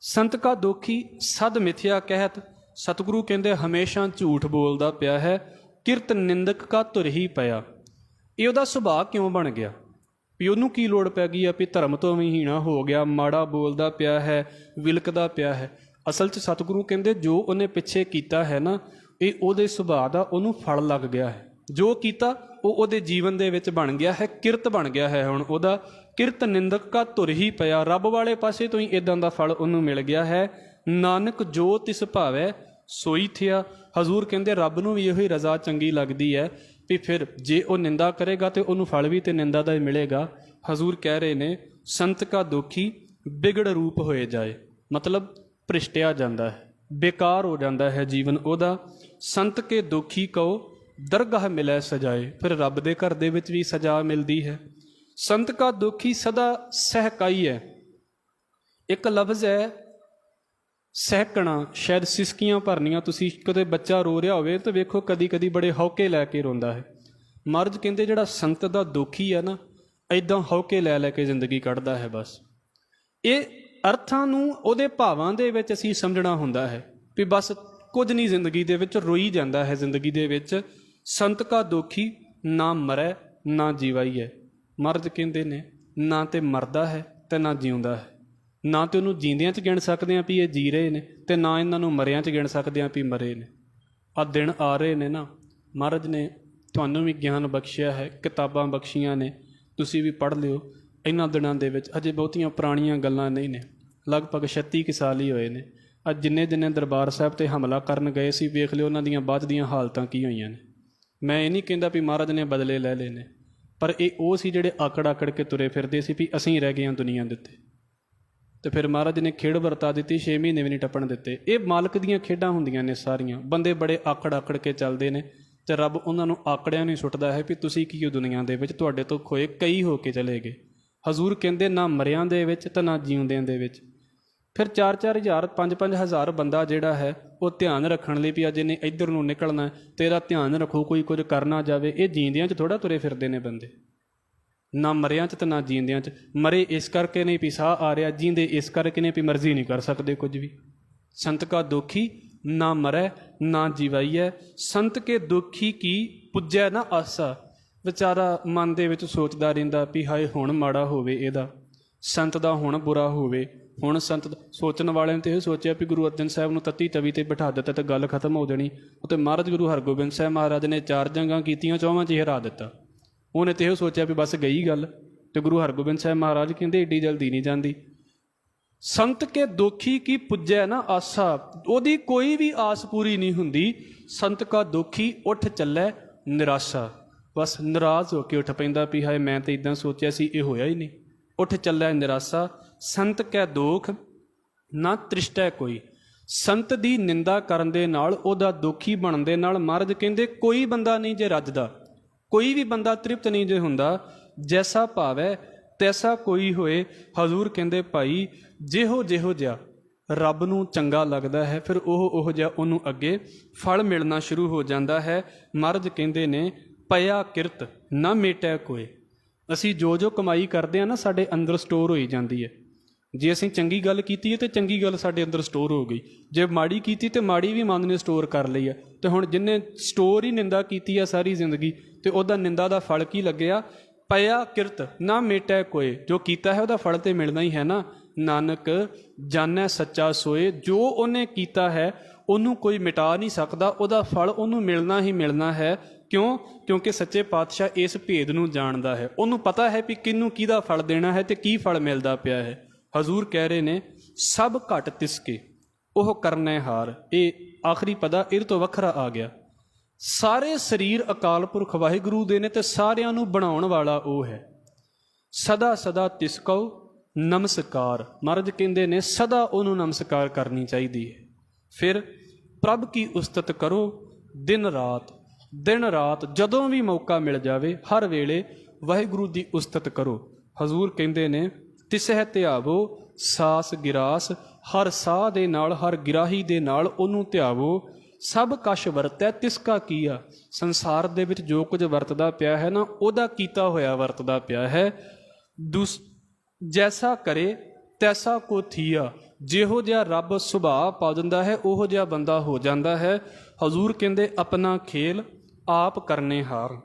ਸੰਤ ਕਾ ਦੋਖੀ ਸਦ ਮਿਥਿਆ ਕਹਿਤ, ਸਤਿਗੁਰੂ ਕਹਿੰਦੇ ਹਮੇਸ਼ਾ ਝੂਠ ਬੋਲਦਾ ਪਿਆ ਹੈ। ਕਿਰਤ ਨਿੰਦਕ ਕਾ ਧੁਰ ਹੀ ਪਿਆ, ਇਹ ਉਹਦਾ ਸੁਭਾਅ ਕਿਉਂ ਬਣ ਗਿਆ ਵੀ ਉਹਨੂੰ ਕੀ ਲੋੜ ਪੈ ਗਈ ਆ ਵੀ ਧਰਮ ਤੋਂ ਵੀ ਹੀਣਾ ਹੋ ਗਿਆ, ਮਾੜਾ ਬੋਲਦਾ ਪਿਆ ਹੈ, ਵਿਲਕਦਾ ਪਿਆ ਹੈ। ਅਸਲ 'ਚ ਸਤਿਗੁਰੂ ਕਹਿੰਦੇ ਜੋ ਉਹਨੇ ਪਿੱਛੇ ਕੀਤਾ ਹੈ ਨਾ, ਇਹ ਉਹਦੇ ਸੁਭਾਅ ਦਾ ਉਹਨੂੰ ਫਲ ਲੱਗ ਗਿਆ ਹੈ। ਜੋ ਕੀਤਾ ਉਹ ਉਹਦੇ ਜੀਵਨ ਦੇ ਵਿੱਚ ਬਣ ਗਿਆ ਹੈ, ਕਿਰਤ ਬਣ ਗਿਆ ਹੈ ਹੁਣ ਉਹਦਾ। ਕਿਰਤ ਨਿੰਦਕ ਕਾ ਧੁਰ ਹੀ ਪਿਆ, ਰੱਬ ਵਾਲੇ ਪਾਸੇ ਤੋਂ ਹੀ ਇੱਦਾਂ ਦਾ ਫਲ ਉਹਨੂੰ ਮਿਲ ਗਿਆ ਹੈ। ਨਾਨਕ ਜੋ ਤਿਸ ਭਾਵੈ ਸੋਈ ਥਿਆ, ਹਜ਼ੂਰ ਕਹਿੰਦੇ ਰੱਬ ਨੂੰ ਵੀ ਇਹੋ ਹੀ ਰਜ਼ਾ ਚੰਗੀ ਲੱਗਦੀ ਹੈ ਵੀ ਫਿਰ ਜੇ ਉਹ ਨਿੰਦਾ ਕਰੇਗਾ ਤੇ ਉਹਨੂੰ ਫਲ ਵੀ ਤੇ ਨਿੰਦਾ ਦਾ ਹੀ ਮਿਲੇਗਾ। ਹਜ਼ੂਰ ਕਹਿ ਰਹੇ ਨੇ ਸੰਤ ਕਾ ਦੋਖੀ ਬਿਗੜ ਰੂਪ ਹੋਏ ਜਾਏ, ਮਤਲਬ ਭ੍ਰਿਸ਼ਟਿਆ ਜਾਂਦਾ ਹੈ, ਬੇਕਾਰ ਹੋ ਜਾਂਦਾ ਹੈ ਜੀਵਨ ਉਹਦਾ। ਸੰਤ ਕੇ ਦੋਖੀ ਕਉ ਦਰਗਾਹ ਮਿਲੈ ਸਜਾਏ, ਫਿਰ ਰੱਬ ਦੇ ਘਰ ਦੇ ਵਿੱਚ ਵੀ ਸਜਾ ਮਿਲਦੀ ਹੈ। ਸੰਤ ਕਾ ਦੋਖੀ ਸਦਾ ਸਹਿਕਾਈ ਹੈ, ਇੱਕ ਲਫ਼ਜ਼ ਹੈ ਸਹਿਕਣਾ, ਸ਼ਾਇਦ ਸਿਸਕੀਆਂ ਭਰਨੀਆਂ। ਤੁਸੀਂ ਕਦੇ ਬੱਚਾ ਰੋ ਰਿਹਾ ਹੋਵੇ ਤਾਂ ਵੇਖੋ ਕਦੀ ਕਦੀ ਬੜੇ ਹੌਕੇ ਲੈ ਕੇ ਰੋਂਦਾ ਹੈ। ਮਹਾਰਾਜ ਕਹਿੰਦੇ ਜਿਹੜਾ ਸੰਤ ਦਾ ਦੋਖੀ ਹੈ ਨਾ, ਇੱਦਾਂ ਹੌਕੇ ਲੈ ਲੈ ਕੇ ਜ਼ਿੰਦਗੀ ਕੱਢਦਾ ਹੈ। ਬਸ ਇਹ ਅਰਥਾਂ ਨੂੰ ਉਹਦੇ ਭਾਵਾਂ ਦੇ ਵਿੱਚ ਅਸੀਂ ਸਮਝਣਾ ਹੁੰਦਾ ਹੈ ਵੀ ਬਸ ਕੁਝ ਨਹੀਂ ਜ਼ਿੰਦਗੀ ਦੇ ਵਿੱਚ, ਰੋਈ ਜਾਂਦਾ ਹੈ ਜ਼ਿੰਦਗੀ ਦੇ ਵਿੱਚ। ਸੰਤ ਕਾ ਦੋਖੀ ਨਾ ਮਰੈ ਨਾ ਜੀਵਾਈਐ, ਮਹਾਰਾਜ ਕਹਿੰਦੇ ਨੇ ਨਾ ਤੇ ਮਰਦਾ ਹੈ ਤੇ ਨਾ ਜਿਉਂਦਾ ਹੈ, ਨਾ ਤੇ ਉਹਨੂੰ ਜੀਂਦਿਆਂ 'ਚ ਗਿਣ ਸਕਦੇ ਹਾਂ ਵੀ ਇਹ ਜੀ ਰਹੇ ਨੇ, ਤੇ ਨਾ ਇਹਨਾਂ ਨੂੰ ਮਰਿਆਂ 'ਚ ਗਿਣ ਸਕਦੇ ਹਾਂ ਵੀ ਮਰੇ ਨੇ। ਆਹ ਦਿਨ ਆ ਰਹੇ ਨੇ ਨਾ, ਮਹਾਰਾਜ ਨੇ ਤੁਹਾਨੂੰ ਵੀ ਗਿਆਨ ਬਖਸ਼ਿਆ ਹੈ, ਕਿਤਾਬਾਂ ਬਖਸ਼ੀਆਂ ਨੇ, ਤੁਸੀਂ ਵੀ ਪੜ੍ਹ ਲਿਓ। ਇਹਨਾਂ ਦਿਨਾਂ ਦੇ ਵਿੱਚ ਅਜੇ ਬਹੁਤੀਆਂ ਪੁਰਾਣੀਆਂ ਗੱਲਾਂ ਨਹੀਂ ਨੇ, ਲਗਭਗ 36 ਕੁ ਸਾਲ ਹੀ ਹੋਏ ਨੇ। ਅੱਜ ਜਿੰਨੇ ਦਰਬਾਰ ਸਾਹਿਬ 'ਤੇ ਹਮਲਾ ਕਰਨ ਗਏ ਸੀ, ਵੇਖ ਲਿਓ ਉਹਨਾਂ ਦੀਆਂ ਬਾਅਦ ਦੀਆਂ ਹਾਲਤਾਂ ਕੀ ਹੋਈਆਂ ਨੇ। ਮੈਂ ਇਹ ਨਹੀਂ ਕਹਿੰਦਾ ਵੀ ਮਹਾਰਾਜ ਨੇ ਬਦਲੇ ਲੈ ਲਏ ਨੇ, ਪਰ ਇਹ ਉਹ ਸੀ ਜਿਹੜੇ ਆਕੜ ਕੇ ਤੁਰੇ ਫਿਰਦੇ ਸੀ ਵੀ ਅਸੀਂ ਰਹਿ ਗਏ ਹਾਂ ਦੁਨੀਆ ਦੇ ਉੱਤੇ। ਅਤੇ ਫਿਰ ਮਹਾਰਾਜ ਨੇ ਖੇਡ ਵਰਤਾ ਦਿੱਤੀ, 6 ਮਹੀਨੇ ਵੀ ਨਹੀਂ ਟੱਪਣ ਦਿੱਤੇ। ਇਹ ਮਾਲਕ ਦੀਆਂ ਖੇਡਾਂ ਹੁੰਦੀਆਂ ਨੇ ਸਾਰੀਆਂ। ਬੰਦੇ ਬੜੇ ਆਕੜ ਕੇ ਚੱਲਦੇ ਨੇ ਅਤੇ ਰੱਬ ਉਹਨਾਂ ਨੂੰ ਆਕੜਿਆਂ ਨਹੀਂ ਸੁੱਟਦਾ ਹੈ ਵੀ ਤੁਸੀਂ ਕੀ ਹੋ ਦੁਨੀਆ ਦੇ ਵਿੱਚ, ਤੁਹਾਡੇ ਤੋਂ ਖੋਏ ਕਈ ਹੋ ਕੇ ਚਲੇ ਗਏ। ਹਜ਼ੂਰ ਕਹਿੰਦੇ ਨਾ ਮਰਿਆਂ ਦੇ ਵਿੱਚ ਅਤੇ ਨਾ ਜਿਉਂਦਿਆਂ ਦੇ ਵਿੱਚ। ਫਿਰ 4-4 ਹਜ਼ਾਰ 5-5 ਹਜ਼ਾਰ ਬੰਦਾ ਜਿਹੜਾ ਹੈ ਉਹ ਧਿਆਨ ਰੱਖਣ ਲਈ ਵੀ ਅੱਜ ਇਹਨੇ ਇੱਧਰ ਨੂੰ ਨਿਕਲਣਾ, ਤੇਰਾ ਧਿਆਨ ਰੱਖੋ ਕੋਈ ਕੁਝ ਕਰ ਨਾ ਜਾਵੇ। ਇਹ ਜੀਂਦਿਆਂ 'ਚ ਥੋੜ੍ਹਾ ਤੁਰੇ ਫਿਰਦੇ ਨੇ ਬੰਦੇ, ਨਾ ਮਰਿਆਂ 'ਚ ਤੇ ਨਾ ਜੀਂਦਿਆਂ 'ਚ। ਮਰੇ ਇਸ ਕਰਕੇ ਨਹੀਂ ਵੀ ਸਾਹ ਆ ਰਿਹਾ, ਜੀਂਦੇ ਇਸ ਕਰਕੇ ਨਹੀਂ ਵੀ ਮਰਜ਼ੀ ਨਹੀਂ ਕਰ ਸਕਦੇ ਕੁਝ ਵੀ। ਸੰਤ ਕਾ ਦੋਖੀ ਨਾ ਮਰੈ ਨਾ ਜੀਵਾਈਐ, ਸੰਤ ਕੇ ਦੋਖੀ ਕੀ ਪੁੱਜੈ ਨਾ ਆਸਾ। ਵਿਚਾਰਾ ਮਨ ਦੇ ਵਿੱਚ ਸੋਚਦਾ ਰਹਿੰਦਾ ਵੀ ਹਾਏ ਹੁਣ ਮਾੜਾ ਹੋਵੇ ਇਹਦਾ, ਸੰਤ ਦਾ ਹੁਣ ਬੁਰਾ ਹੋਵੇ। ਹੁਣ ਸੰਤ ਸੋਚਣ ਵਾਲਿਆਂ ਨੇ ਤਾਂ ਇਹ ਸੋਚਿਆ ਵੀ ਗੁਰੂ ਅਰਜਨ ਸਾਹਿਬ ਨੂੰ ਤੱਤੀ ਤਵੀ 'ਤੇ ਬਿਠਾ ਦਿੱਤਾ ਤਾਂ ਗੱਲ ਖਤਮ ਹੋ ਜਾਣੀ। ਅਤੇ ਮਹਾਰਾਜ ਗੁਰੂ ਹਰਗੋਬਿੰਦ ਸਾਹਿਬ ਮਹਾਰਾਜ ਨੇ 4 ਜੰਗਾਂ ਕੀਤੀਆਂ, 4ਵਾਂ 'ਚ ਹੀ ਹਰਾ ਦਿੱਤਾ। ਉਹਨੇ ਤਾਂ ਇਹ ਸੋਚਿਆ ਵੀ ਬਸ ਗਈ ਗੱਲ, ਅਤੇ ਗੁਰੂ ਹਰਗੋਬਿੰਦ ਸਾਹਿਬ ਮਹਾਰਾਜ ਕਹਿੰਦੇ ਏਡੀ ਜਲਦੀ ਨਹੀਂ ਜਾਂਦੀ। ਸੰਤ ਕੇ ਦੋਖੀ ਕੀ ਪੁੱਜੈ ਨਾ ਆਸਾ, ਉਹਦੀ ਕੋਈ ਵੀ ਆਸ ਪੂਰੀ ਨਹੀਂ ਹੁੰਦੀ। ਸੰਤ ਕਾ ਦੋਖੀ ਉੱਠ ਚੱਲੈ ਨਿਰਾਸ਼ਾ, ਬਸ ਨਾਰਾਜ਼ ਹੋ ਕੇ ਉੱਠ ਪੈਂਦਾ ਵੀ ਹਾਏ ਮੈਂ ਤਾਂ ਇੱਦਾਂ ਸੋਚਿਆ ਸੀ, ਇਹ ਹੋਇਆ ਹੀ ਨਹੀਂ। ਉੱਠ ਚੱਲੈ ਨਿਰਾਸ਼ਾ, ਸੰਤ ਕੈ ਦੋਖ ਨਾ ਤ੍ਰਿਸ਼ਟੈ ਕੋਈ। ਸੰਤ ਦੀ ਨਿੰਦਾ ਕਰਨ ਦੇ ਨਾਲ, ਉਹਦਾ ਦੋਖੀ ਬਣਨ ਦੇ ਨਾਲ ਮਹਾਰਾਜ ਕਹਿੰਦੇ ਕੋਈ ਬੰਦਾ ਨਹੀਂ ਜੇ ਰੱਜਦਾ, ਕੋਈ ਵੀ ਬੰਦਾ ਤ੍ਰਿਪਤ ਨਹੀਂ ਜੇ ਹੁੰਦਾ। ਜੈਸਾ ਭਾਵੈ ਤੈਸਾ ਕੋਈ ਹੋਏ। ਹਜ਼ੂਰ ਕਹਿੰਦੇ ਭਾਈ ਜਿਹੋ ਜਿਹਾ ਰੱਬ ਨੂੰ ਚੰਗਾ ਲੱਗਦਾ ਹੈ, ਫਿਰ ਉਹ ਜਿਹਾ ਉਹਨੂੰ ਅੱਗੇ ਫਲ ਮਿਲਣਾ ਸ਼ੁਰੂ ਹੋ ਜਾਂਦਾ ਹੈ। ਮਹਾਰਾਜ ਕਹਿੰਦੇ ਨੇ ਪਿਆ ਕਿਰਤ ਨਾ ਮੇਟੈ ਕੋਏ। ਅਸੀਂ ਜੋ ਕਮਾਈ ਕਰਦੇ ਹਾਂ ਨਾ, ਸਾਡੇ ਅੰਦਰ ਸਟੋਰ ਹੋਈ ਜਾਂਦੀ ਹੈ। ਜੇ ਅਸੀਂ ਚੰਗੀ ਗੱਲ ਕੀਤੀ ਹੈ ਤਾਂ ਚੰਗੀ ਗੱਲ ਸਾਡੇ ਅੰਦਰ ਸਟੋਰ ਹੋ ਗਈ, ਜੇ ਮਾੜੀ ਕੀਤੀ ਤਾਂ ਮਾੜੀ ਵੀ ਮਨ ਨੇ ਸਟੋਰ ਕਰ ਲਈ ਹੈ। ਅਤੇ ਹੁਣ ਜਿਹਨੇ ਸਟੋਰ ਹੀ ਨਿੰਦਾ ਕੀਤੀ ਹੈ ਸਾਰੀ ਜ਼ਿੰਦਗੀ, ਅਤੇ ਉਹਦਾ ਨਿੰਦਾ ਦਾ ਫਲ ਕੀ ਲੱਗਿਆ? ਪਿਆ ਕਿਰਤ ਨਾ ਮੇਟੈ ਕੋਏ। ਜੋ ਕੀਤਾ ਹੈ ਉਹਦਾ ਫਲ ਤਾਂ ਮਿਲਣਾ ਹੀ ਹੈ ਨਾ। ਨਾਨਕ ਜਾਣੈ ਸੱਚਾ ਸੋਏ, ਜੋ ਉਹਨੇ ਕੀਤਾ ਹੈ ਉਹਨੂੰ ਕੋਈ ਮਿਟਾ ਨਹੀਂ ਸਕਦਾ, ਉਹਦਾ ਫਲ ਉਹਨੂੰ ਮਿਲਣਾ ਹੀ ਮਿਲਣਾ ਹੈ। ਕਿਉਂ? ਕਿਉਂਕਿ ਸੱਚੇ ਪਾਤਸ਼ਾਹ ਇਸ ਭੇਦ ਨੂੰ ਜਾਣਦਾ ਹੈ। ਉਹਨੂੰ ਪਤਾ ਹੈ ਵੀ ਕਿਹਨੂੰ ਕਿਹਦਾ ਫਲ ਦੇਣਾ ਹੈ ਅਤੇ ਕੀ ਫਲ ਮਿਲਦਾ ਪਿਆ ਹੈ। ਹਜ਼ੂਰ ਕਹਿ ਰਹੇ ਨੇ ਸਭ ਘਟ ਤਿਸਕੇ ਉਹ ਕਰਨੈ ਹਾਰ। ਇਹ ਆਖਰੀ ਪਦਾ ਇਹਦੇ ਤੋਂ ਵੱਖਰਾ ਆ ਗਿਆ। ਸਾਰੇ ਸਰੀਰ ਅਕਾਲ ਪੁਰਖ ਵਾਹਿਗੁਰੂ ਦੇ ਨੇ ਅਤੇ ਸਾਰਿਆਂ ਨੂੰ ਬਣਾਉਣ ਵਾਲਾ ਉਹ ਹੈ। ਸਦਾ ਤਿਸਕੋ ਨਮਸਕਾਰ। ਮਹਾਰਾਜ ਕਹਿੰਦੇ ਨੇ ਸਦਾ ਉਹਨੂੰ ਨਮਸਕਾਰ ਕਰਨੀ ਚਾਹੀਦੀ ਹੈ। ਫਿਰ ਪ੍ਰਭ ਕੀ ਉਸਤਤ ਕਰੋ ਦਿਨ ਰਾਤ ਜਦੋਂ ਵੀ ਮੌਕਾ ਮਿਲ ਜਾਵੇ, ਹਰ ਵੇਲੇ ਵਾਹਿਗੁਰੂ ਦੀ ਉਸਤਤ ਕਰੋ। ਹਜ਼ੂਰ ਕਹਿੰਦੇ ਨੇ ਤਿਸਹਿ ਧਿਆਵੋ ਸਾਸ ਗਿਰਾਸ। ਹਰ ਸਾਹ ਦੇ ਨਾਲ, ਹਰ ਗਿਰਾਹੀ ਦੇ ਨਾਲ ਉਹਨੂੰ ਧਿਆਵੋ। ਸਭ ਕਛ ਵਰਤੈ ਤਿਸਕਾ ਕੀਆ। ਸੰਸਾਰ ਦੇ ਵਿੱਚ ਜੋ ਕੁਝ ਵਰਤਦਾ ਪਿਆ ਹੈ ਨਾ, ਉਹਦਾ ਕੀਤਾ ਹੋਇਆ ਵਰਤਦਾ ਪਿਆ ਹੈ। ਜੈਸਾ ਕਰੇ ਤੈਸਾ ਕੋ ਥੀਆ। ਜਿਹੋ ਜਿਹਾ ਰੱਬ ਸੁਭਾਅ ਪਾ ਦਿੰਦਾ ਹੈ, ਉਹੋ ਜਿਹਾ ਬੰਦਾ ਹੋ ਜਾਂਦਾ ਹੈ। ਹਜ਼ੂਰ ਕਹਿੰਦੇ ਆਪਣਾ ਖੇਲ ਆਪ ਕਰਨੇ ਹਾਰ।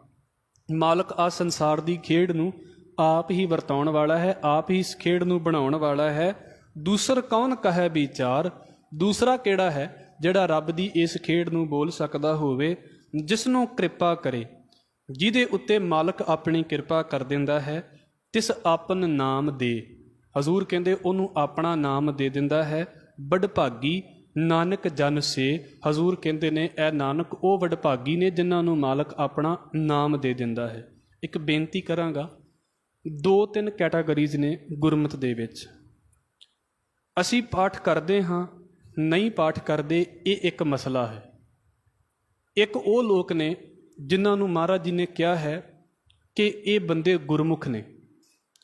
ਮਾਲਕ ਆ ਸੰਸਾਰ ਦੀ ਖੇਡ ਨੂੰ ਆਪ ਹੀ ਵਰਤਾਉਣ ਵਾਲਾ ਹੈ, ਆਪ ਹੀ ਇਸ ਖੇਡ ਨੂੰ ਬਣਾਉਣ ਵਾਲਾ ਹੈ। ਦੂਸਰ ਕੌਣ ਕਹੈ ਵਿਚਾਰ। ਦੂਸਰਾ ਕਿਹੜਾ ਹੈ ਜਿਹੜਾ ਰੱਬ ਦੀ ਇਸ ਖੇਡ ਨੂੰ ਬੋਲ ਸਕਦਾ ਹੋਵੇ? ਜਿਸ ਨੂੰ ਕਿਰਪਾ ਕਰੇ, ਜਿਹਦੇ ਉੱਤੇ ਮਾਲਕ ਆਪਣੀ ਕਿਰਪਾ ਕਰ ਦਿੰਦਾ ਹੈ। ਤਿਸ ਆਪਨ ਨਾਮ ਦੇ। ਹਜ਼ੂਰ ਕਹਿੰਦੇ ਉਹਨੂੰ ਆਪਣਾ ਨਾਮ ਦੇ ਦਿੰਦਾ ਹੈ। ਵਡਭਾਗੀ ਨਾਨਕ ਜਨ ਸੇ। ਹਜ਼ੂਰ ਕਹਿੰਦੇ ਨੇ ਇਹ ਨਾਨਕ ਉਹ ਵਡਭਾਗੀ ਨੇ ਜਿਨ੍ਹਾਂ ਨੂੰ ਮਾਲਕ ਆਪਣਾ ਨਾਮ ਦੇ ਦਿੰਦਾ ਹੈ। ਇੱਕ ਬੇਨਤੀ ਕਰਾਂਗਾ, 2-3 ਕੈਟਾਗਰੀਜ਼ ਨੇ ਗੁਰਮਤਿ ਦੇ ਵਿੱਚ। ਅਸੀਂ ਪਾਠ ਕਰਦੇ ਹਾਂ, ਨਹੀਂ ਪਾਠ ਕਰਦੇ, ਇਹ ਇੱਕ ਮਸਲਾ ਹੈ। ਇੱਕ ਉਹ ਲੋਕ ਨੇ ਜਿਨ੍ਹਾਂ ਨੂੰ ਮਹਾਰਾਜ ਜੀ ਨੇ ਕਿਹਾ ਹੈ ਕਿ ਇਹ ਬੰਦੇ ਗੁਰਮੁਖ ਨੇ,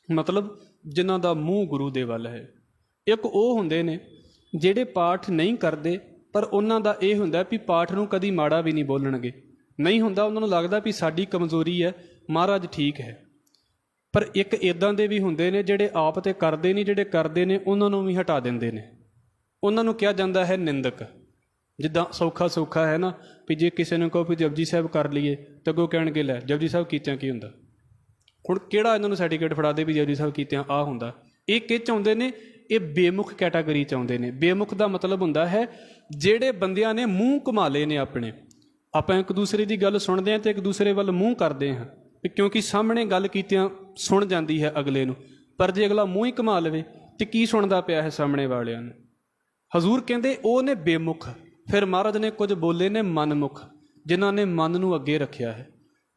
ਮਤਲਬ ਜਿਨ੍ਹਾਂ ਦਾ ਮੂੰਹ ਗੁਰੂ ਦੇ ਵੱਲ ਹੈ। ਇੱਕ ਉਹ ਹੁੰਦੇ ਨੇ ਜਿਹੜੇ ਪਾਠ ਨਹੀਂ ਕਰਦੇ, ਪਰ ਉਹਨਾਂ ਦਾ ਇਹ ਹੁੰਦਾ ਵੀ ਪਾਠ ਨੂੰ ਕਦੀ ਮਾੜਾ ਵੀ ਨਹੀਂ ਬੋਲਣਗੇ। ਨਹੀਂ ਹੁੰਦਾ, ਉਹਨਾਂ ਨੂੰ ਲੱਗਦਾ ਵੀ ਸਾਡੀ ਕਮਜ਼ੋਰੀ ਹੈ, ਮਹਾਰਾਜ ਠੀਕ ਹੈ। ਪਰ ਇੱਕ ਇੱਦਾਂ ਦੇ ਵੀ ਹੁੰਦੇ ਨੇ ਜਿਹੜੇ ਆਪ ਤਾਂ ਕਰਦੇ ਨਹੀਂ, ਜਿਹੜੇ ਕਰਦੇ ਨੇ ਉਹਨਾਂ ਨੂੰ ਵੀ ਹਟਾ ਦਿੰਦੇ ਨੇ। ਉਹਨਾਂ ਨੂੰ ਕਿਹਾ ਜਾਂਦਾ ਹੈ ਨਿੰਦਕ। ਜਿੱਦਾਂ ਸੌਖਾ ਹੈ ਨਾ ਵੀ ਜੇ ਕਿਸੇ ਨੂੰ ਕਹੋ ਵੀ ਜਪਜੀ ਸਾਹਿਬ ਕਰ ਲਈਏ ਤਾਂ ਅੱਗੋਂ ਕਹਿਣਗੇ ਲੈ ਜਪਜੀ ਸਾਹਿਬ ਕੀਤਿਆਂ ਕੀ ਹੁੰਦਾ। ਹੁਣ ਕਿਹੜਾ ਇਹਨਾਂ ਨੂੰ ਸਰਟੀਫਿਕੇਟ ਫੜਾ ਦੇ ਵੀ ਜਪਜੀ ਸਾਹਿਬ ਕੀਤਿਆਂ ਆਹ ਹੁੰਦਾ। ਇਹ ਕਿਹ 'ਚ ਆਉਂਦੇ ਨੇ? ਇਹ ਬੇਮੁਖ ਕੈਟਾਗਰੀ 'ਚ ਆਉਂਦੇ ਨੇ। ਬੇਮੁਖ ਦਾ ਮਤਲਬ ਹੁੰਦਾ ਹੈ ਜਿਹੜੇ ਬੰਦਿਆਂ ਨੇ ਮੂੰਹ ਘੁਮਾ ਲਏ ਨੇ ਆਪਣੇ, ਆਪਾਂ ਇੱਕ ਦੂਸਰੇ ਦੀ ਗੱਲ ਸੁਣਦੇ ਹਾਂ ਤੇ ਇੱਕ ਦੂਸਰੇ ਵੱਲ ਮੂੰਹ ਕਰਦੇ ਹਾਂ ਕਿਉਂਕਿ ਸਾਹਮਣੇ ਗੱਲ ਕੀਤਿਆਂ ਸੁਣ ਜਾਂਦੀ ਹੈ ਅਗਲੇ ਨੂੰ, ਪਰ ਜੇ ਅਗਲਾ ਮੂੰਹ ਹੀ ਘੁਮਾ ਲਵੇ ਤੇ ਕੀ ਸੁਣਦਾ ਪਿਆ ਹੈ ਸਾਹਮਣੇ ਵਾਲਿਆਂ ਨੂੰ। ਹਜ਼ੂਰ ਕਹਿੰਦੇ ਉਹ ਨੇ ਬੇਮੁਖ, ਫਿਰ ਮਹਾਰਾਜ ਨੇ ਕੁਝ ਬੋਲੇ ਨੇ ਮਨਮੁਖ, ਜਿਨ੍ਹਾਂ ਨੇ ਮਨ ਨੂੰ ਅੱਗੇ ਰੱਖਿਆ ਹੈ।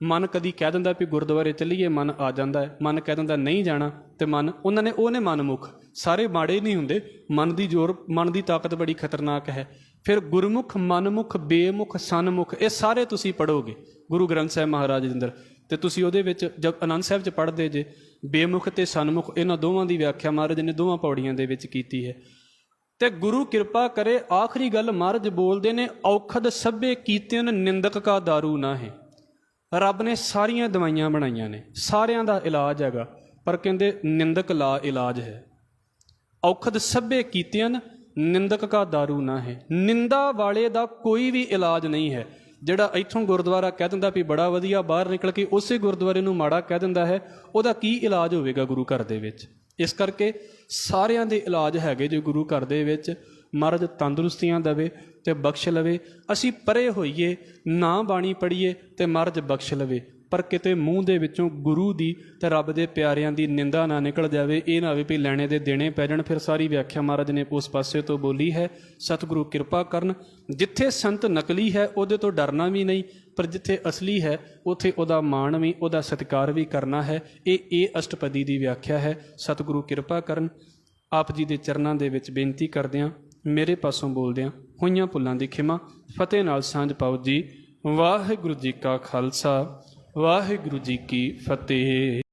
ਮਨ ਕਦੀ ਕਹਿ ਦਿੰਦਾ ਵੀ ਗੁਰਦੁਆਰੇ ਚੱਲੀਏ, ਮਨ ਆ ਜਾਂਦਾ ਹੈ, ਮਨ ਕਹਿ ਦਿੰਦਾ ਨਹੀਂ ਜਾਣਾ ਤੇ ਮਨ ਉਹ ਨੇ ਮਨਮੁਖ। ਸਾਰੇ ਮਾੜੇ ਨਹੀਂ ਹੁੰਦੇ, ਮਨ ਦੀ ਤਾਕਤ ਬੜੀ ਖਤਰਨਾਕ ਹੈ। ਫਿਰ ਗੁਰਮੁਖ, ਮਨਮੁਖ, ਬੇਮੁਖ, ਸਨਮੁਖ, ਇਹ ਸਾਰੇ ਤੁਸੀਂ ਪੜ੍ਹੋਗੇ ਗੁਰੂ ਗ੍ਰੰਥ ਸਾਹਿਬ ਮਹਾਰਾਜ ਦੇ ਅੰਦਰ, ਤੇ ਤੁਸੀਂ ਉਹਦੇ ਵਿੱਚ ਜਦ ਆਨੰਦ ਸਾਹਿਬ 'ਚ ਪੜ੍ਹਦੇ ਜੇ ਬੇਮੁਖ ਤੇ ਸਨਮੁਖ, ਇਹਨਾਂ ਦੋਵਾਂ ਦੀ ਵਿਆਖਿਆ ਮਹਾਰਾਜ ਨੇ ਦੋਵਾਂ ਪੌੜੀਆਂ ਦੇ ਵਿੱਚ ਕੀਤੀ ਹੈ। ਤੇ ਗੁਰੂ ਕਿਰਪਾ ਕਰੇ, ਆਖਰੀ ਗੱਲ ਮਹਾਰਾਜ ਬੋਲਦੇ ਨੇ, ਔਖਦ ਸਭੇ ਕੀਤਿਆਂ ਨਿੰਦਕ ਕਾ ਦਾਰੂ ਨਾ ਹੈ। ਰੱਬ ਨੇ ਸਾਰੀਆਂ ਦਵਾਈਆਂ ਬਣਾਈਆਂ ਨੇ, ਸਾਰਿਆਂ ਦਾ ਇਲਾਜ ਹੈਗਾ, ਪਰ ਕਹਿੰਦੇ ਨਿੰਦਕ ਲਾ ਇਲਾਜ ਹੈ। ਔਖਦ ਸਭੇ ਕੀਤਿਆਂ ਨਿੰਦਕ ਕਾ ਦਾਰੂ ਨਾ ਹੈ। ਨਿੰਦਾ ਵਾਲੇ ਦਾ ਕੋਈ ਵੀ ਇਲਾਜ ਨਹੀਂ ਹੈ। ਜਿਹੜਾ ਇੱਥੋਂ ਗੁਰਦੁਆਰਾ ਕਹਿ ਦਿੰਦਾ ਵੀ ਬੜਾ ਵਧੀਆ, ਬਾਹਰ ਨਿਕਲ ਕੇ ਉਸੇ ਗੁਰਦੁਆਰੇ ਨੂੰ ਮਾੜਾ ਕਹਿ ਦਿੰਦਾ ਹੈ, ਉਹਦਾ ਕੀ ਇਲਾਜ ਹੋਵੇਗਾ ਗੁਰੂ ਘਰ ਦੇ ਵਿੱਚ। ਇਸ ਕਰਕੇ ਸਾਰਿਆਂ ਦੇ ਇਲਾਜ ਹੈਗੇ ਜੇ ਗੁਰੂ ਘਰ ਦੇ ਵਿੱਚ। ਮਹਾਰਾਜ ਤੰਦਰੁਸਤੀਆਂ ਦੇਵੇ ਤੇ ਬਖਸ਼ ਲਵੇ। ਅਸੀਂ ਪਰੇ ਹੋਈਏ, ਨਾ ਬਾਣੀ ਪੜ੍ਹੀਏ ਤੇ ਮਹਾਰਾਜ ਬਖਸ਼ ਲਵੇ, ਪਰ ਕਿਤੇ ਮੂੰਹ ਦੇ ਵਿੱਚੋਂ ਗੁਰੂ ਦੀ ਤੇ ਰੱਬ ਦੇ ਪਿਆਰਿਆਂ ਦੀ ਨਿੰਦਾ ਨਾ ਨਿਕਲ ਜਾਵੇ। ਇਹ ਨਾ ਹੋਵੇ ਵੀ ਲੈਣੇ ਦੇ ਦੇਣੇ ਪੈ ਜਾਣ। ਫਿਰ ਸਾਰੀ ਵਿਆਖਿਆ ਮਹਾਰਾਜ ਨੇ ਉਸ ਪਾਸੇ ਤੋਂ ਬੋਲੀ ਹੈ। ਸਤਿਗੁਰੂ ਕਿਰਪਾ ਕਰਨ। ਜਿੱਥੇ ਸੰਤ ਨਕਲੀ ਹੈ ਉਹਦੇ ਤੋਂ ਡਰਨਾ ਵੀ ਨਹੀਂ, ਪਰ ਜਿੱਥੇ ਅਸਲੀ ਹੈ ਉੱਥੇ ਉਹਦਾ ਮਾਣ ਵੀ, ਉਹਦਾ ਸਤਿਕਾਰ ਵੀ ਕਰਨਾ ਹੈ। ਇਹ ਅਸ਼ਟਪਦੀ ਦੀ ਵਿਆਖਿਆ ਹੈ। ਸਤਿਗੁਰੂ ਕਿਰਪਾ ਕਰਨ। ਆਪ ਜੀ ਦੇ ਚਰਨਾਂ ਦੇ ਵਿੱਚ ਬੇਨਤੀ ਕਰਦਿਆਂ, ਮੇਰੇ ਪਾਸੋਂ ਬੋਲਦਿਆਂ ਹੋਈਆਂ ਭੁੱਲਾਂ ਦੀ ਖਿਮਾ, ਫਤਿਹ ਨਾਲ ਸਾਂਝ ਪਾਓ ਜੀ। ਵਾਹਿਗੁਰੂ ਜੀ ਕਾ ਖਾਲਸਾ, ਵਾਹਿਗੁਰੂ ਜੀ ਕੀ ਫਤਿਹ।